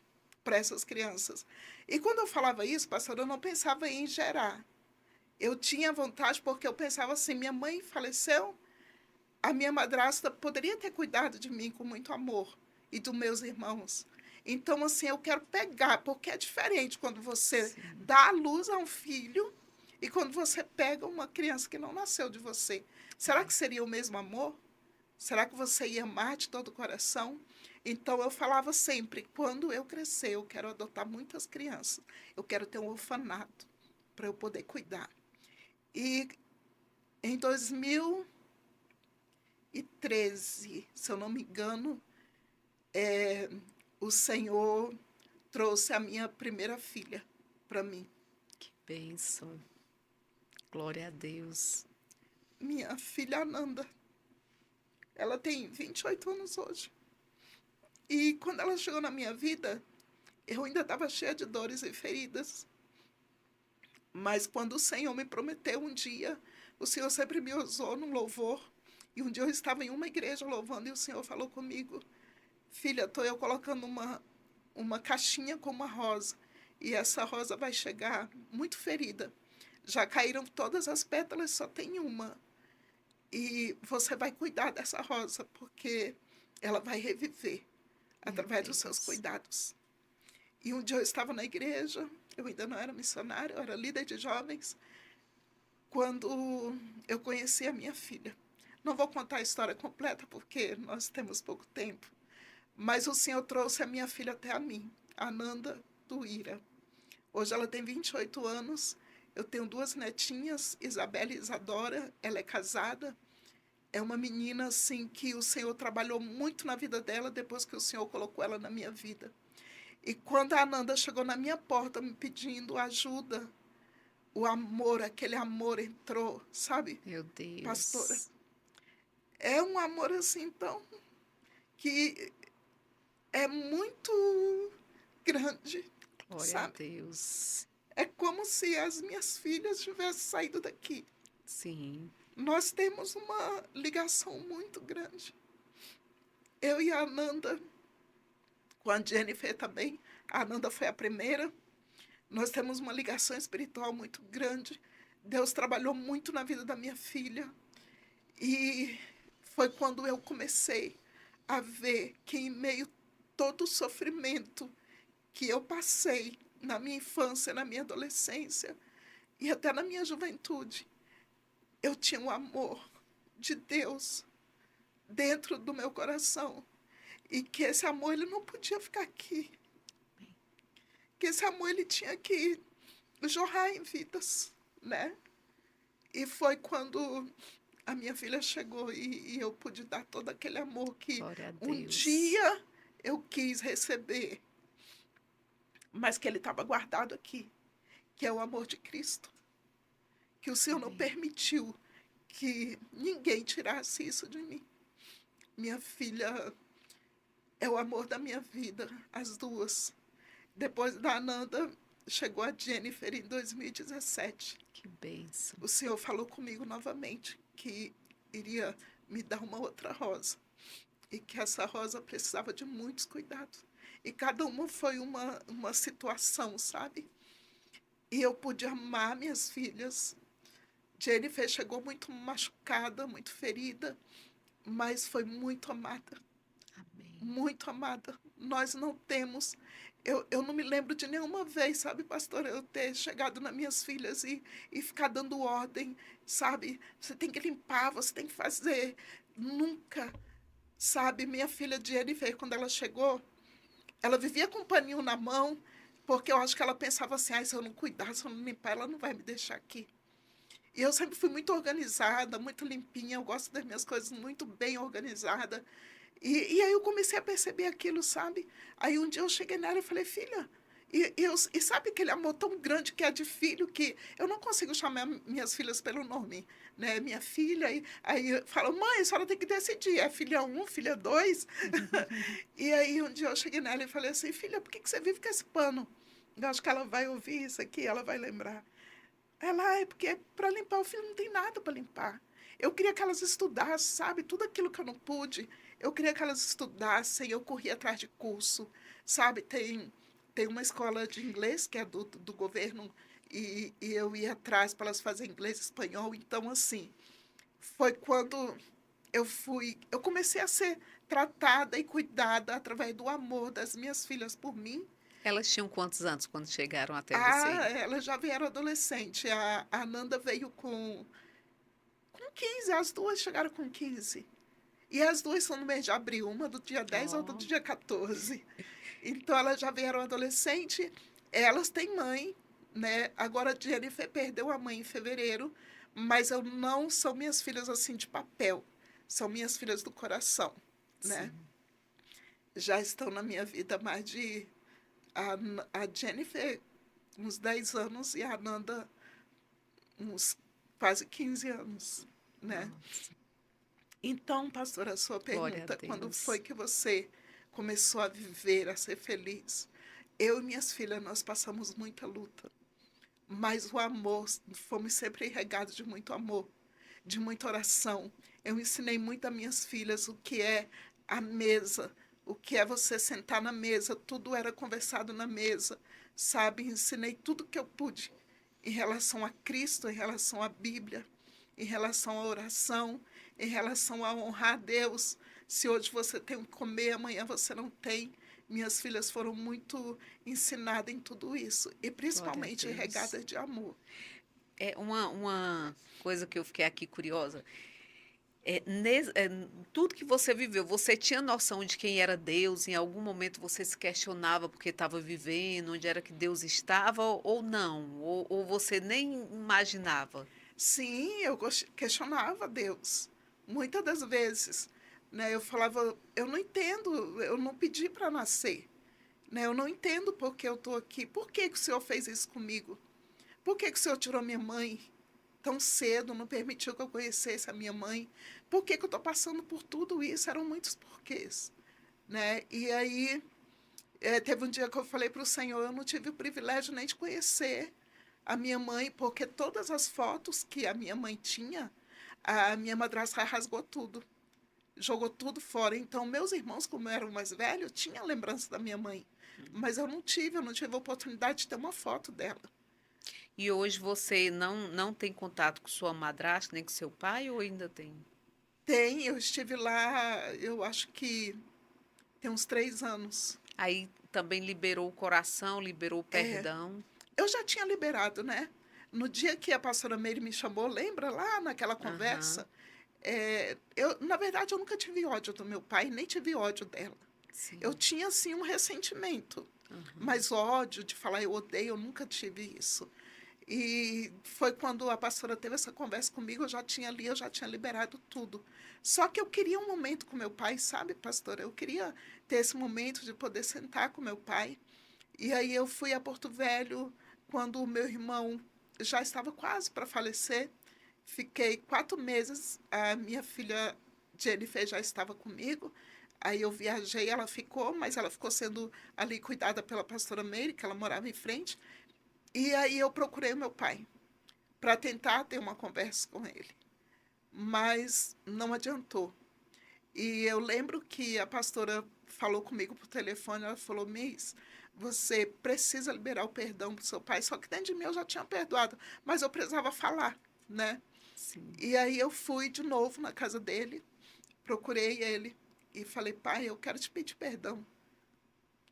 para essas crianças. E quando eu falava isso, pastor, eu não pensava em gerar. Eu tinha vontade porque eu pensava assim, minha mãe faleceu, a minha madrasta poderia ter cuidado de mim com muito amor e dos meus irmãos. Então, assim, eu quero pegar, porque é diferente quando você Sim. dá a luz a um filho e quando você pega uma criança que não nasceu de você. Será que seria o mesmo amor? Será que você ia amar de todo o coração? Então eu falava sempre, quando eu crescer, eu quero adotar muitas crianças. Eu quero ter um orfanato para eu poder cuidar. E em 2013, se eu não me engano, o Senhor trouxe a minha primeira filha. para mim. Que bênção. Glória a Deus. Minha filha Ananda, ela tem 28 anos hoje. E quando ela chegou na minha vida, eu ainda estava cheia de dores e feridas. Mas quando o Senhor me prometeu um dia, o Senhor sempre me usou num louvor. E um dia eu estava em uma igreja louvando e o Senhor falou comigo: filha, estou eu colocando uma caixinha com uma rosa. E essa rosa vai chegar muito ferida. Já caíram todas as pétalas, só tem uma. E você vai cuidar dessa rosa, porque ela vai reviver através dos seus cuidados. E um dia eu estava na igreja, eu ainda não era missionária, eu era líder de jovens, quando eu conheci a minha filha. Não vou contar a história completa, porque nós temos pouco tempo, mas o Senhor trouxe a minha filha até a mim, Ananda Duíra. Hoje ela tem 28 anos, eu tenho 2 netinhas, Isabela e Isadora, ela é casada. É uma menina, assim, que o Senhor trabalhou muito na vida dela depois que o Senhor colocou ela na minha vida. E quando a Ananda chegou na minha porta me pedindo ajuda, o amor, aquele amor entrou, sabe, Meu pastora? Deus. É um amor assim, então, que é muito grande, Glória a sabe? Deus. É como se as minhas filhas tivessem saído daqui. Sim. Nós temos uma ligação muito grande. Eu e a Ananda, com a Jennifer também, a Ananda foi a primeira. Nós temos uma ligação espiritual muito grande. Deus trabalhou muito na vida da minha filha. E foi quando eu comecei a ver que, em meio a todo o sofrimento que eu passei na minha infância, na minha adolescência e até na minha juventude, eu tinha um amor de Deus dentro do meu coração. E que esse amor ele não podia ficar aqui. Que esse amor ele tinha que jorrar em vidas, né? E foi quando a minha filha chegou e eu pude dar todo aquele amor que Glória a um Deus. dia eu quis receber, mas que ele estava guardado aqui, que é o amor de Cristo. Que o Senhor não Amém. permitiu que ninguém tirasse isso de mim. Minha filha é o amor da minha vida, as duas. Depois da Ananda, chegou a Jennifer em 2017. Que bênção. O Senhor falou comigo novamente que iria me dar uma outra rosa. E que essa rosa precisava de muitos cuidados. E cada uma foi uma situação, sabe? E eu pude amar minhas filhas. Jennifer chegou muito machucada, muito ferida, mas foi muito amada. Amém. Muito amada. Nós não temos. Eu não me lembro de nenhuma vez, sabe, pastor, eu ter chegado nas minhas filhas e ficar dando ordem, sabe? Você tem que limpar, você tem que fazer. Nunca, sabe? Minha filha Jennifer, quando ela chegou, ela vivia com um paninho na mão, porque eu acho que ela pensava assim: se eu não cuidar, se eu não limpar, ela não vai me deixar aqui. E eu sempre fui muito organizada, muito limpinha, eu gosto das minhas coisas muito bem organizadas. E aí eu comecei a perceber aquilo, sabe? Aí um dia eu cheguei nela e falei: filha, e sabe aquele amor tão grande que é de filho, que eu não consigo chamar minhas filhas pelo nome, né? Minha filha, aí eu falo: mãe, a senhora tem que decidir, é filha 1, filha 2? E aí um dia eu cheguei nela e falei assim: filha, por que você vive com esse pano? Eu acho que ela vai ouvir isso aqui, ela vai lembrar. Ela: é porque para limpar o filho não tem nada para limpar. Eu queria que elas estudassem, sabe? Tudo aquilo que eu não pude. Eu queria que elas estudassem, eu corria atrás de curso, sabe? Tem uma escola de inglês que é do governo e eu ia atrás para elas fazerem inglês e espanhol. Então, assim, foi quando eu comecei a ser tratada e cuidada através do amor das minhas filhas por mim. Elas tinham quantos anos quando chegaram até Ah, você? elas já vieram adolescente. A Ananda veio com 15, as duas chegaram com 15. E as duas são no mês de abril, uma do dia 10 outra do Oh, dia 14. Então, elas já vieram adolescente, elas têm mãe, né? Agora, a Jennifer perdeu a mãe em fevereiro, mas eu não são minhas filhas assim de papel, são minhas filhas do coração, né? sim. Já estão na minha vida mais de... A Jennifer uns 10 anos, e a Ananda uns quase 15 anos, né? Nossa, Então, pastora, a sua glória a pergunta, quando foi Deus. que você começou a viver, a ser feliz? Eu e minhas filhas, nós passamos muita luta, mas o amor, fomos sempre regados de muito amor, de muita oração. Eu ensinei muito às minhas filhas o que é a mesa, o que é você sentar na mesa, tudo era conversado na mesa, sabe? Ensinei tudo que eu pude em relação a Cristo, em relação à Bíblia, em relação à oração, em relação a honrar a Deus. Se hoje você tem o que comer, amanhã você não tem. Minhas filhas foram muito ensinadas em tudo isso, e Glória a principalmente Deus. regadas de amor. É uma coisa que eu fiquei aqui curiosa. Tudo que você viveu, você tinha noção de quem era Deus? Em algum momento você se questionava porque estava vivendo, onde era que Deus estava, ou não? Ou você nem imaginava? Sim, eu questionava Deus, muitas das vezes, né? Eu falava, eu não entendo, eu não pedi para nascer, né? Eu não entendo por que eu estou aqui, por que que o Senhor fez isso comigo? Por que que o Senhor tirou minha mãe tão cedo, não permitiu que eu conhecesse a minha mãe? Por que que eu estou passando por tudo isso? Eram muitos porquês, né? E aí, teve um dia que eu falei para o Senhor, eu não tive o privilégio nem de conhecer a minha mãe, porque todas as fotos que a minha mãe tinha, a minha madrasta rasgou tudo, jogou tudo fora. Então, meus irmãos, como eram mais velhos, tinham lembrança da minha mãe, mas eu não tive a oportunidade de ter uma foto dela. E hoje você não tem contato com sua madrasta, nem com seu pai, ou ainda tem? Tem, eu estive lá, eu acho que tem uns 3 anos. Aí também liberou o coração, liberou o É, perdão. eu já tinha liberado, né? No dia que a pastora Meire me chamou, lembra lá naquela Aham, conversa? Na verdade, eu nunca tive ódio do meu pai, nem tive ódio dela. Eu sim. tinha, assim, um ressentimento, Aham. mas ódio de falar eu odeio, eu nunca tive isso. E foi quando a pastora teve essa conversa comigo, eu já tinha liberado tudo. Só que eu queria um momento com meu pai, sabe, pastora? Eu queria ter esse momento de poder sentar com meu pai. E aí eu fui a Porto Velho quando o meu irmão já estava quase para falecer. Fiquei 4 meses, a minha filha Jennifer já estava comigo. Aí eu viajei, ela ficou, mas ela ficou sendo ali cuidada pela pastora Meire, que ela morava em frente. E aí eu procurei o meu pai para tentar ter uma conversa com ele, mas não adiantou. E eu lembro que a pastora falou comigo por telefone, ela falou, Miss, você precisa liberar o perdão para o seu pai. Só que dentro de mim eu já tinha perdoado, mas eu precisava falar, né? Sim. E aí eu fui de novo na casa dele, procurei ele e falei, pai, eu quero te pedir perdão.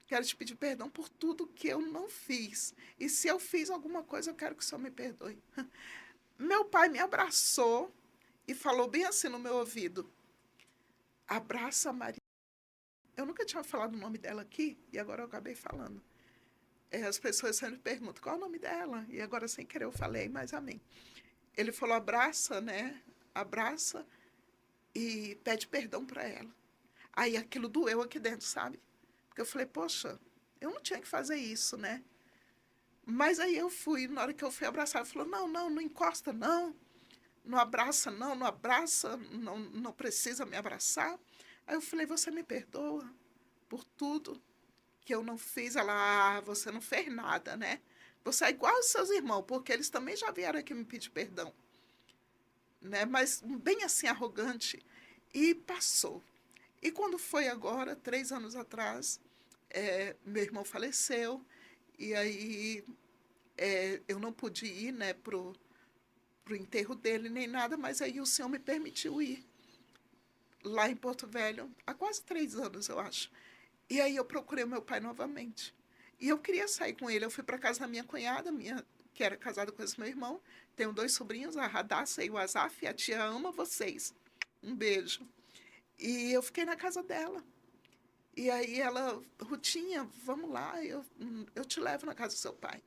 Quero te pedir perdão por tudo que eu não fiz. E se eu fiz alguma coisa, eu quero que o Senhor me perdoe. Meu pai me abraçou e falou bem assim no meu ouvido: abraça Maria. Eu nunca tinha falado o nome dela aqui e agora eu acabei falando. As pessoas sempre perguntam qual é o nome dela e agora sem querer eu falei, mas amém. Ele falou: abraça, né? Abraça e pede perdão para ela. Aí aquilo doeu aqui dentro, sabe? Porque eu falei: poxa, eu não tinha que fazer isso, né? Mas aí eu fui, na hora que eu fui abraçar, ele falou: não, não, não encosta, não. Não abraça, não, não abraça, não, não precisa me abraçar. Aí eu falei, você me perdoa por tudo que eu não fiz. Ela, você não fez nada, né? Você é igual aos seus irmãos, porque eles também já vieram aqui me pedir perdão, né? Mas bem assim, arrogante. E passou. E quando foi agora, 3 anos atrás, meu irmão faleceu, e aí eu não pude ir, né, pro enterro dele nem nada, mas aí o Senhor me permitiu ir lá em Porto Velho, há quase 3 anos, eu acho. E aí eu procurei o meu pai novamente. E eu queria sair com ele. Eu fui para casa da minha cunhada, que era casada com esse meu irmão. Tenho 2 sobrinhos, a Radassa e o Azaf, e a tia ama vocês. Um beijo. E eu fiquei na casa dela. E aí ela, Rutinha, vamos lá, eu te levo na casa do seu pai.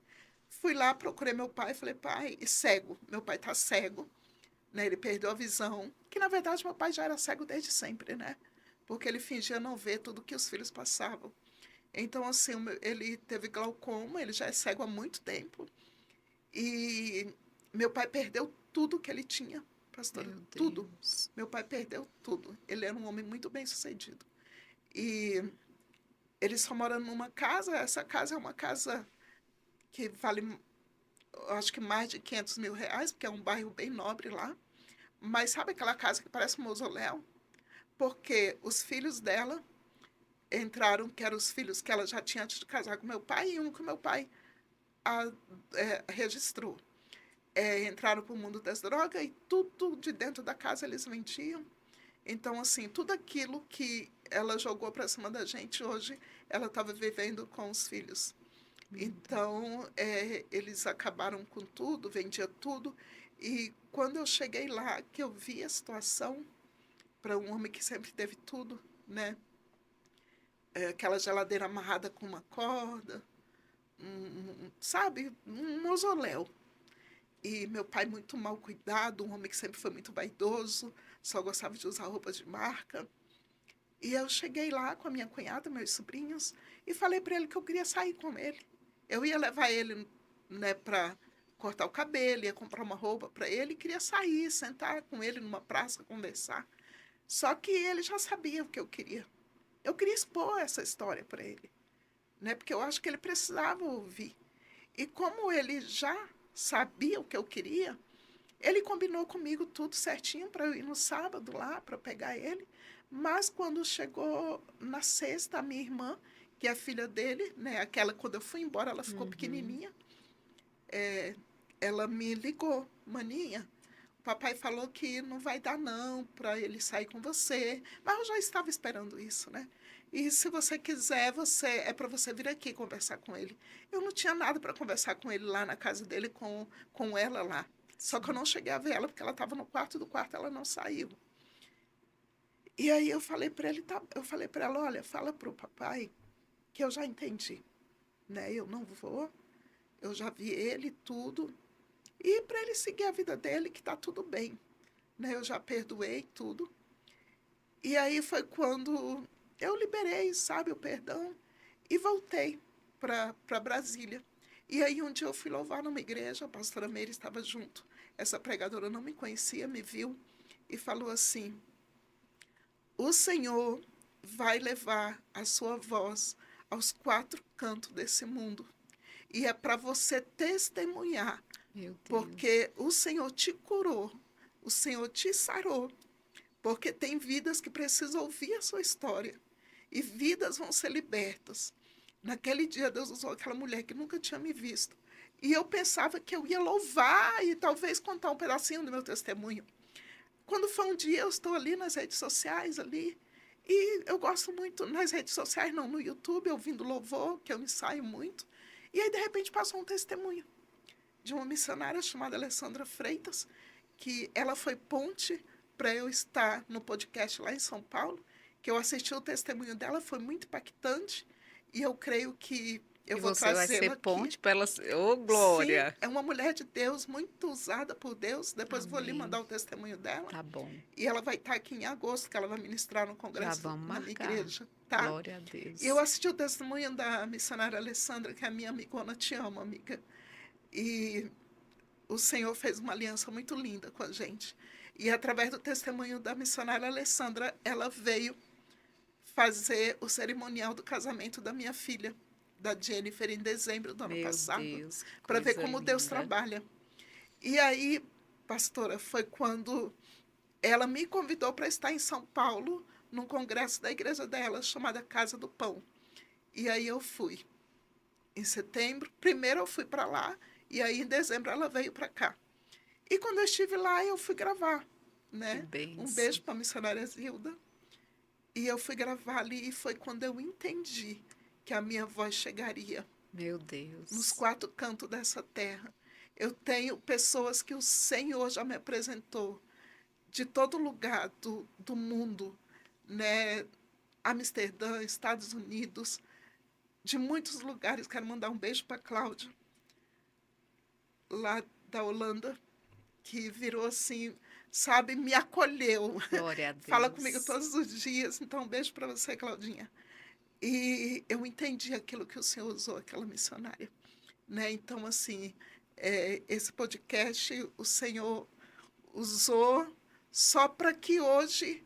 Fui lá, procurei meu pai, falei, pai, e cego, meu pai tá cego, né? Ele perdeu a visão, que na verdade meu pai já era cego desde sempre, né? Porque ele fingia não ver tudo que os filhos passavam. Então, assim, ele teve glaucoma, ele já é cego há muito tempo. E meu pai perdeu tudo que ele tinha, pastora, Meu tudo. Deus. Meu pai perdeu tudo. Ele era um homem muito bem-sucedido. E ele só mora numa casa, essa casa é uma casa que vale, acho que mais de R$ 500.000, porque é um bairro bem nobre lá. Mas sabe aquela casa que parece um mausoléu? Porque os filhos dela entraram, que eram os filhos que ela já tinha antes de casar com meu pai, e um que meu pai registrou. Entraram para o mundo das drogas e tudo de dentro da casa eles vendiam. Então, assim, tudo aquilo que ela jogou para cima da gente, hoje ela estava vivendo com os filhos. Então, eles acabaram com tudo, vendia tudo. E quando eu cheguei lá, que eu vi a situação, para um homem que sempre teve tudo, né? Aquela geladeira amarrada com uma corda, sabe? Um mausoléu. E meu pai muito mal cuidado, um homem que sempre foi muito vaidoso, só gostava de usar roupas de marca. E eu cheguei lá com a minha cunhada, meus sobrinhos, e falei para ele que eu queria sair com ele. Eu ia levar ele, né, para cortar o cabelo, ia comprar uma roupa para ele, e queria sair, sentar com ele numa praça, conversar. Só que ele já sabia o que eu queria. Eu queria expor essa história para ele, né, porque eu acho que ele precisava ouvir. E como ele já sabia o que eu queria, ele combinou comigo tudo certinho para eu ir no sábado lá para pegar ele. Mas quando chegou na sexta, a minha irmã, que é a filha dele, né, aquela quando eu fui embora, ela ficou Uhum. pequenininha, ela me ligou, maninha. O papai falou que não vai dar não para ele sair com você, mas eu já estava esperando isso, né? E se você quiser, é para você vir aqui conversar com ele. Eu não tinha nada para conversar com ele lá na casa dele com ela lá. Só que eu Sim. não cheguei a ver ela porque ela estava no quarto do quarto, ela não saiu. E aí eu falei para ele, tá, eu falei para ela, olha, fala pro papai que eu já entendi, né? Eu não vou, eu já vi ele tudo e para ele seguir a vida dele que tá tudo bem, né? Eu já perdoei tudo. E aí foi quando eu liberei, sabe, o perdão e voltei para Brasília. E aí um dia eu fui louvar numa igreja, a pastora Meire estava junto. Essa pregadora não me conhecia, me viu e falou assim: o Senhor vai levar a sua voz aos quatro cantos desse mundo. E é para você testemunhar, Meu Deus. porque o Senhor te curou, o Senhor te sarou, porque tem vidas que precisam ouvir a sua história e vidas vão ser libertas. Naquele dia, Deus usou aquela mulher que nunca tinha me visto. E eu pensava que eu ia louvar e talvez contar um pedacinho do meu testemunho. Quando foi um dia, eu estou ali nas redes sociais, ali, e eu gosto muito, nas redes sociais, não, no YouTube, ouvindo louvor, que eu ensaio muito. E aí, de repente, passou um testemunho de uma missionária chamada Alessandra Freitas, que ela foi ponte para eu estar no podcast lá em São Paulo, que eu assisti o testemunho dela, foi muito impactante, e eu creio que eu E vou você vai trazê-la ser aqui. ponte para ela. Ô, Sim, Glória! é uma mulher de Deus, muito usada por Deus. Depois vou lhe Amém. mandar o testemunho dela. Tá bom. E ela vai estar aqui em agosto, que ela vai ministrar no Já congresso vamos na minha marcar. igreja, tá? Glória a E eu Deus. assisti o testemunho da missionária Alessandra, que é a minha amigona, te amo, amiga. E o Senhor fez uma aliança muito linda com a gente. E através do testemunho da missionária Alessandra, ela veio fazer o cerimonial do casamento da minha filha, da Jennifer, em dezembro do ano Meu passado, Deus, que para ver coisa como Deus linda. trabalha. E aí, pastora, foi quando ela me convidou para estar em São Paulo, num congresso da igreja dela, chamada Casa do Pão. E aí eu fui. Em setembro, primeiro eu fui para lá, e aí em dezembro ela veio para cá. E quando eu estive lá, eu fui gravar, Que né? Um bênção. beijo para a missionária Zilda. E eu fui gravar ali, e foi quando eu entendi que a minha voz chegaria Meu nos Deus. quatro cantos dessa terra. Eu tenho pessoas que o Senhor já me apresentou de todo lugar do mundo, né? Amsterdã, Estados Unidos, de muitos lugares. Quero mandar um beijo para Cláudia, lá da Holanda, que virou assim, sabe, me acolheu. Glória a Fala comigo Deus. todos os dias. Então, um beijo para você, Claudinha. E eu entendi aquilo que o Senhor usou, aquela missionária, né? Então, assim, esse podcast o Senhor usou só para que hoje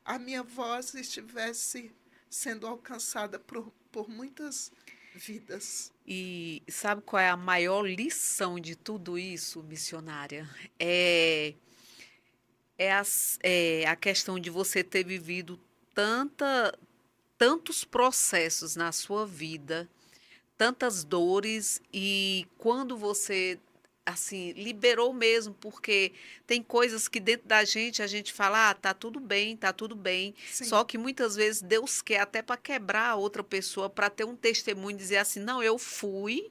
a minha voz estivesse sendo alcançada por muitas vidas. E sabe qual é a maior lição de tudo isso, missionária? É, é a questão de você ter vivido tantos processos na sua vida, tantas dores, e quando você assim liberou mesmo, porque tem coisas que dentro da gente a gente fala, ah, tá tudo bem, Sim, só que muitas vezes Deus quer até para quebrar a outra pessoa, para ter um testemunho, dizer assim, não, eu fui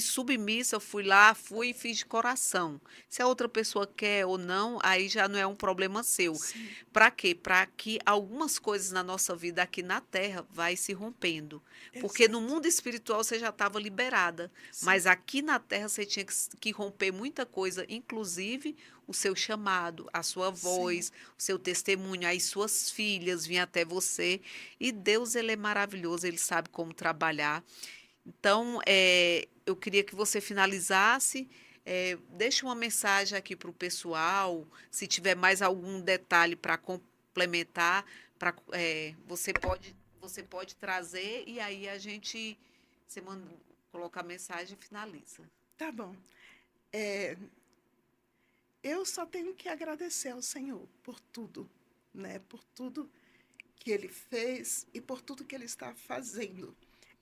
submissa, eu fui lá, fui e fiz de coração. Se a outra pessoa quer ou não, aí já não é um problema seu. sim, Para quê? Para que algumas coisas na nossa vida aqui na terra vai se rompendo. Porque no exato. mundo espiritual você já estava liberada, Sim, mas aqui na terra você tinha que romper muita coisa, inclusive o seu chamado, a sua sim. voz, o seu testemunho, as suas filhas vinham até você. E Deus, ele é maravilhoso, ele sabe como trabalhar. Então, eu queria que você finalizasse. Deixe uma mensagem aqui para o pessoal. Se tiver mais algum detalhe para complementar, você pode trazer e aí a gente você manda, coloca a mensagem e finaliza. Tá bom. É, eu só tenho que agradecer ao Senhor por tudo, né? Por tudo que Ele fez e por tudo que Ele está fazendo.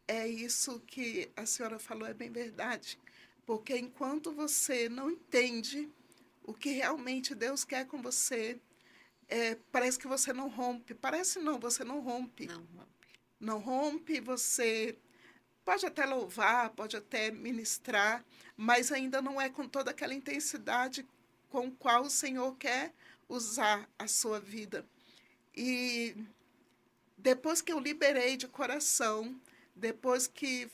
É isso que a senhora falou, é bem verdade. Porque enquanto você não entende o que realmente Deus quer com você, parece que você não rompe. Parece não, você não rompe. Não, Não rompe, você pode até louvar, pode até ministrar, mas ainda não é com toda aquela intensidade com qual o Senhor quer usar a sua vida. E depois que eu liberei de coração, depois que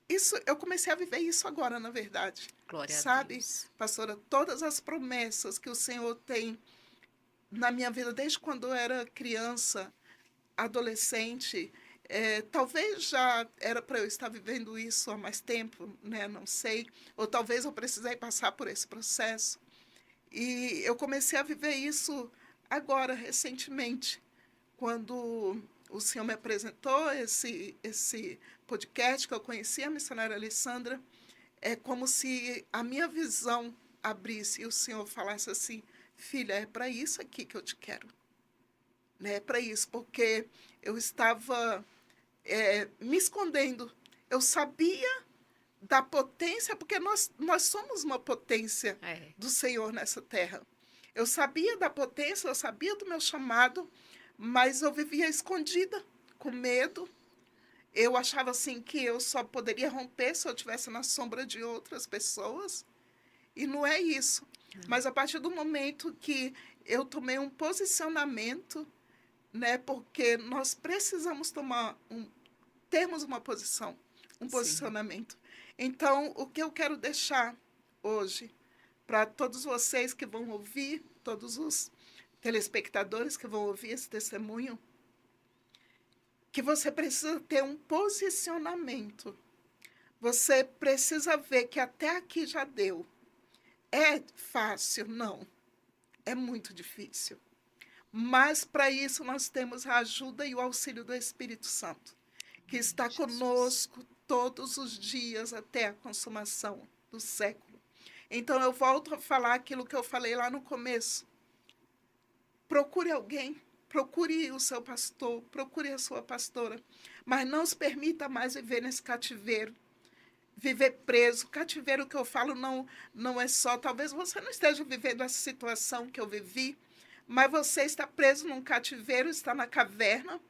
isso, eu comecei a viver isso agora, na verdade. glória a Sabe, Deus. pastora, todas as promessas que o Senhor tem na minha vida desde quando eu era criança, adolescente, talvez já era para eu estar vivendo isso há mais tempo, né? Não sei. Ou talvez eu precisei passar por esse processo. E eu comecei a viver isso agora, recentemente, quando o Senhor me apresentou esse podcast que eu conheci a missionária Alessandra. É como se a minha visão abrisse e o Senhor falasse assim: filha, é para isso aqui que eu te quero. Né? É para isso, porque eu estava me escondendo. Eu sabia da potência, porque nós somos uma potência É, do Senhor nessa terra. Eu sabia da potência, eu sabia do meu chamado, mas eu vivia escondida, com medo. Eu achava assim que eu só poderia romper se eu estivesse na sombra de outras pessoas. E não é isso. não, Mas a partir do momento que eu tomei um posicionamento, né, porque nós precisamos termos uma posição, um sim. posicionamento. Então, o que eu quero deixar hoje para todos vocês que vão ouvir, todos os telespectadores que vão ouvir esse testemunho, que você precisa ter um posicionamento. Você precisa ver que até aqui já deu. É fácil? Não. É muito difícil. Mas para isso nós temos a ajuda e o auxílio do Espírito Santo, que Em nome está de Jesus. conosco todos os dias até a consumação do século. Então eu volto a falar aquilo que eu falei lá no começo. Procure alguém, procure o seu pastor, procure a sua pastora, mas não se permita mais viver nesse cativeiro, viver preso. Cativeiro que eu falo não é só, talvez você não esteja vivendo essa situação que eu vivi, mas você está preso num cativeiro, está na caverna,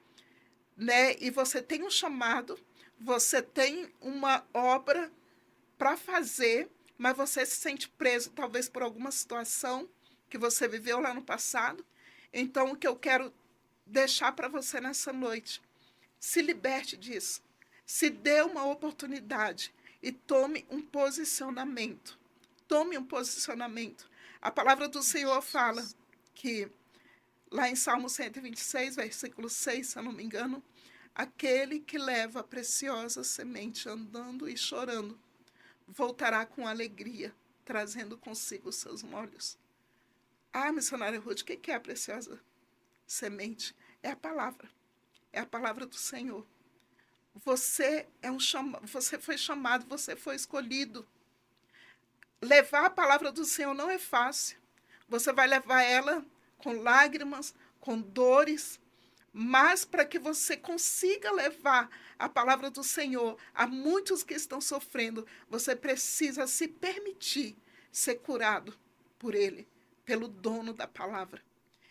né? E você tem um chamado, você tem uma obra para fazer, mas você se sente preso talvez por alguma situação que você viveu lá no passado. Então, o que eu quero deixar para você nessa noite, se liberte disso. Se dê uma oportunidade e tome um posicionamento. Tome um posicionamento. A palavra do Em nome de Senhor fala Jesus. que, lá em Salmo 126, versículo 6, se eu não me engano, Aquele que leva a preciosa semente andando e chorando, voltará com alegria, trazendo consigo os seus molhos. Ah, missionária Ruth, o que é a preciosa semente? É a palavra. É a palavra do Senhor. Você você foi chamado, você foi escolhido. Levar a palavra do Senhor não é fácil. Você vai levar ela com lágrimas, com dores, mas para que você consiga levar a palavra do Senhor a muitos que estão sofrendo, você precisa se permitir ser curado por Ele, pelo dono da palavra.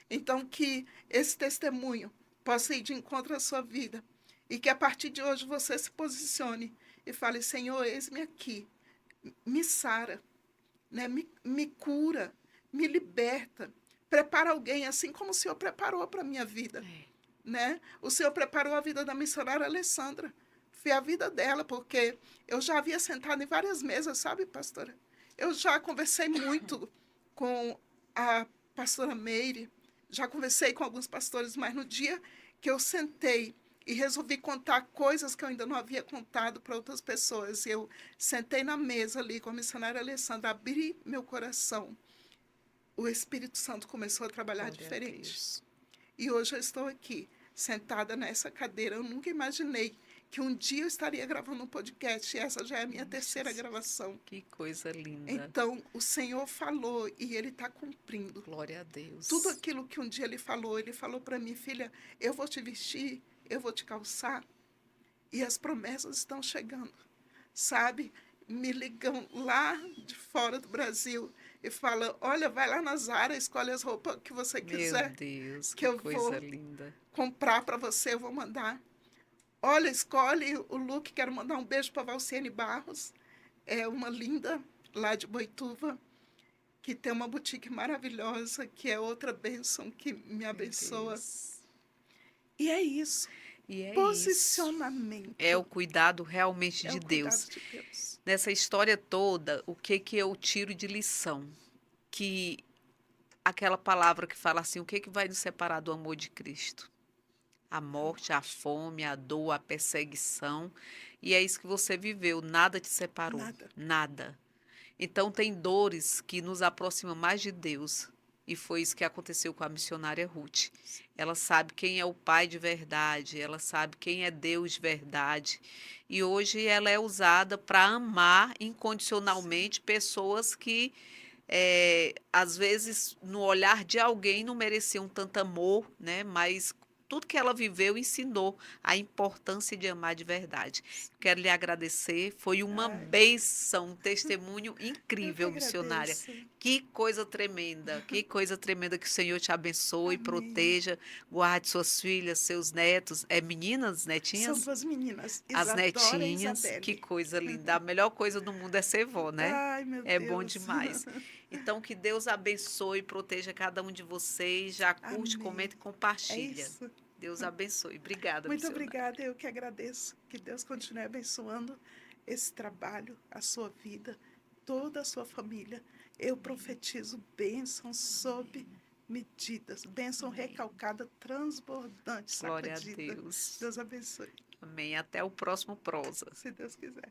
Então, que esse testemunho possa ir de encontro à sua vida e que a partir de hoje você se posicione e fale: Senhor, eis-me aqui, me sara, né? Me cura, me liberta, prepara alguém assim como o Senhor preparou para a minha vida. Né? O Senhor preparou a vida da missionária Alessandra. Foi a vida dela, porque eu já havia sentado em várias mesas, sabe, pastora? Eu já conversei muito com a pastora Meire, já conversei com alguns pastores, mas no dia que eu sentei e resolvi contar coisas que eu ainda não havia contado para outras pessoas, eu sentei na mesa ali com a missionária Alessandra, abri meu coração, o Espírito Santo começou a trabalhar Glória diferente. E hoje eu estou aqui, sentada nessa cadeira. Eu nunca imaginei que um dia eu estaria gravando um podcast. E essa já é a minha terceira gravação. Que coisa linda. Então, o Senhor falou e Ele está cumprindo. Glória a Deus. Tudo aquilo que um dia Ele falou para mim: filha, eu vou te vestir, eu vou te calçar. E as promessas estão chegando, sabe? Me ligam lá de fora do Brasil e falam: olha, vai lá na Zara, escolhe as roupas que você quiser. Meu Deus, que eu coisa vou linda. Comprar para você, eu vou mandar. Olha, escolhe o look, quero mandar um beijo para Valciene Barros, é uma linda lá de Boituva, que tem uma boutique maravilhosa, que é outra bênção que me abençoa. E é isso. E é posicionamento. Isso. É o cuidado realmente de Deus. De Deus. Nessa história toda, o que eu tiro de lição? Que aquela palavra que fala assim, o que vai nos separar do amor de Cristo? A morte, a fome, a dor, a perseguição. E é isso que você viveu, nada te separou. Nada. Então tem dores que nos aproximam mais de Deus. E foi isso que aconteceu com a missionária Ruth. Ela sabe quem é o Pai de verdade, ela sabe quem é Deus de verdade. E hoje ela é usada para amar incondicionalmente pessoas que, às vezes, no olhar de alguém não mereciam tanto amor, né? Mas tudo que ela viveu ensinou a importância de amar de verdade. Quero lhe agradecer, foi uma bênção, um testemunho incrível, missionária. Que coisa tremenda que o Senhor te abençoe, proteja, guarde suas filhas, seus netos. É meninas, netinhas? São duas meninas, as netinhas, que coisa linda. A melhor coisa do mundo é ser vó, né? Ai, meu é Deus. Bom demais. Então, que Deus abençoe e proteja cada um de vocês. Já curte, comenta e compartilha. É isso. Deus abençoe. Obrigada, Muito missionária. obrigada, eu que agradeço. Que Deus continue abençoando esse trabalho, a sua vida, toda a sua família. Eu profetizo bênção sob medidas, bênção recalcada, transbordante, Glória sacudida. a Deus. Deus abençoe. Amém. Até o próximo Prosa. Se Deus quiser.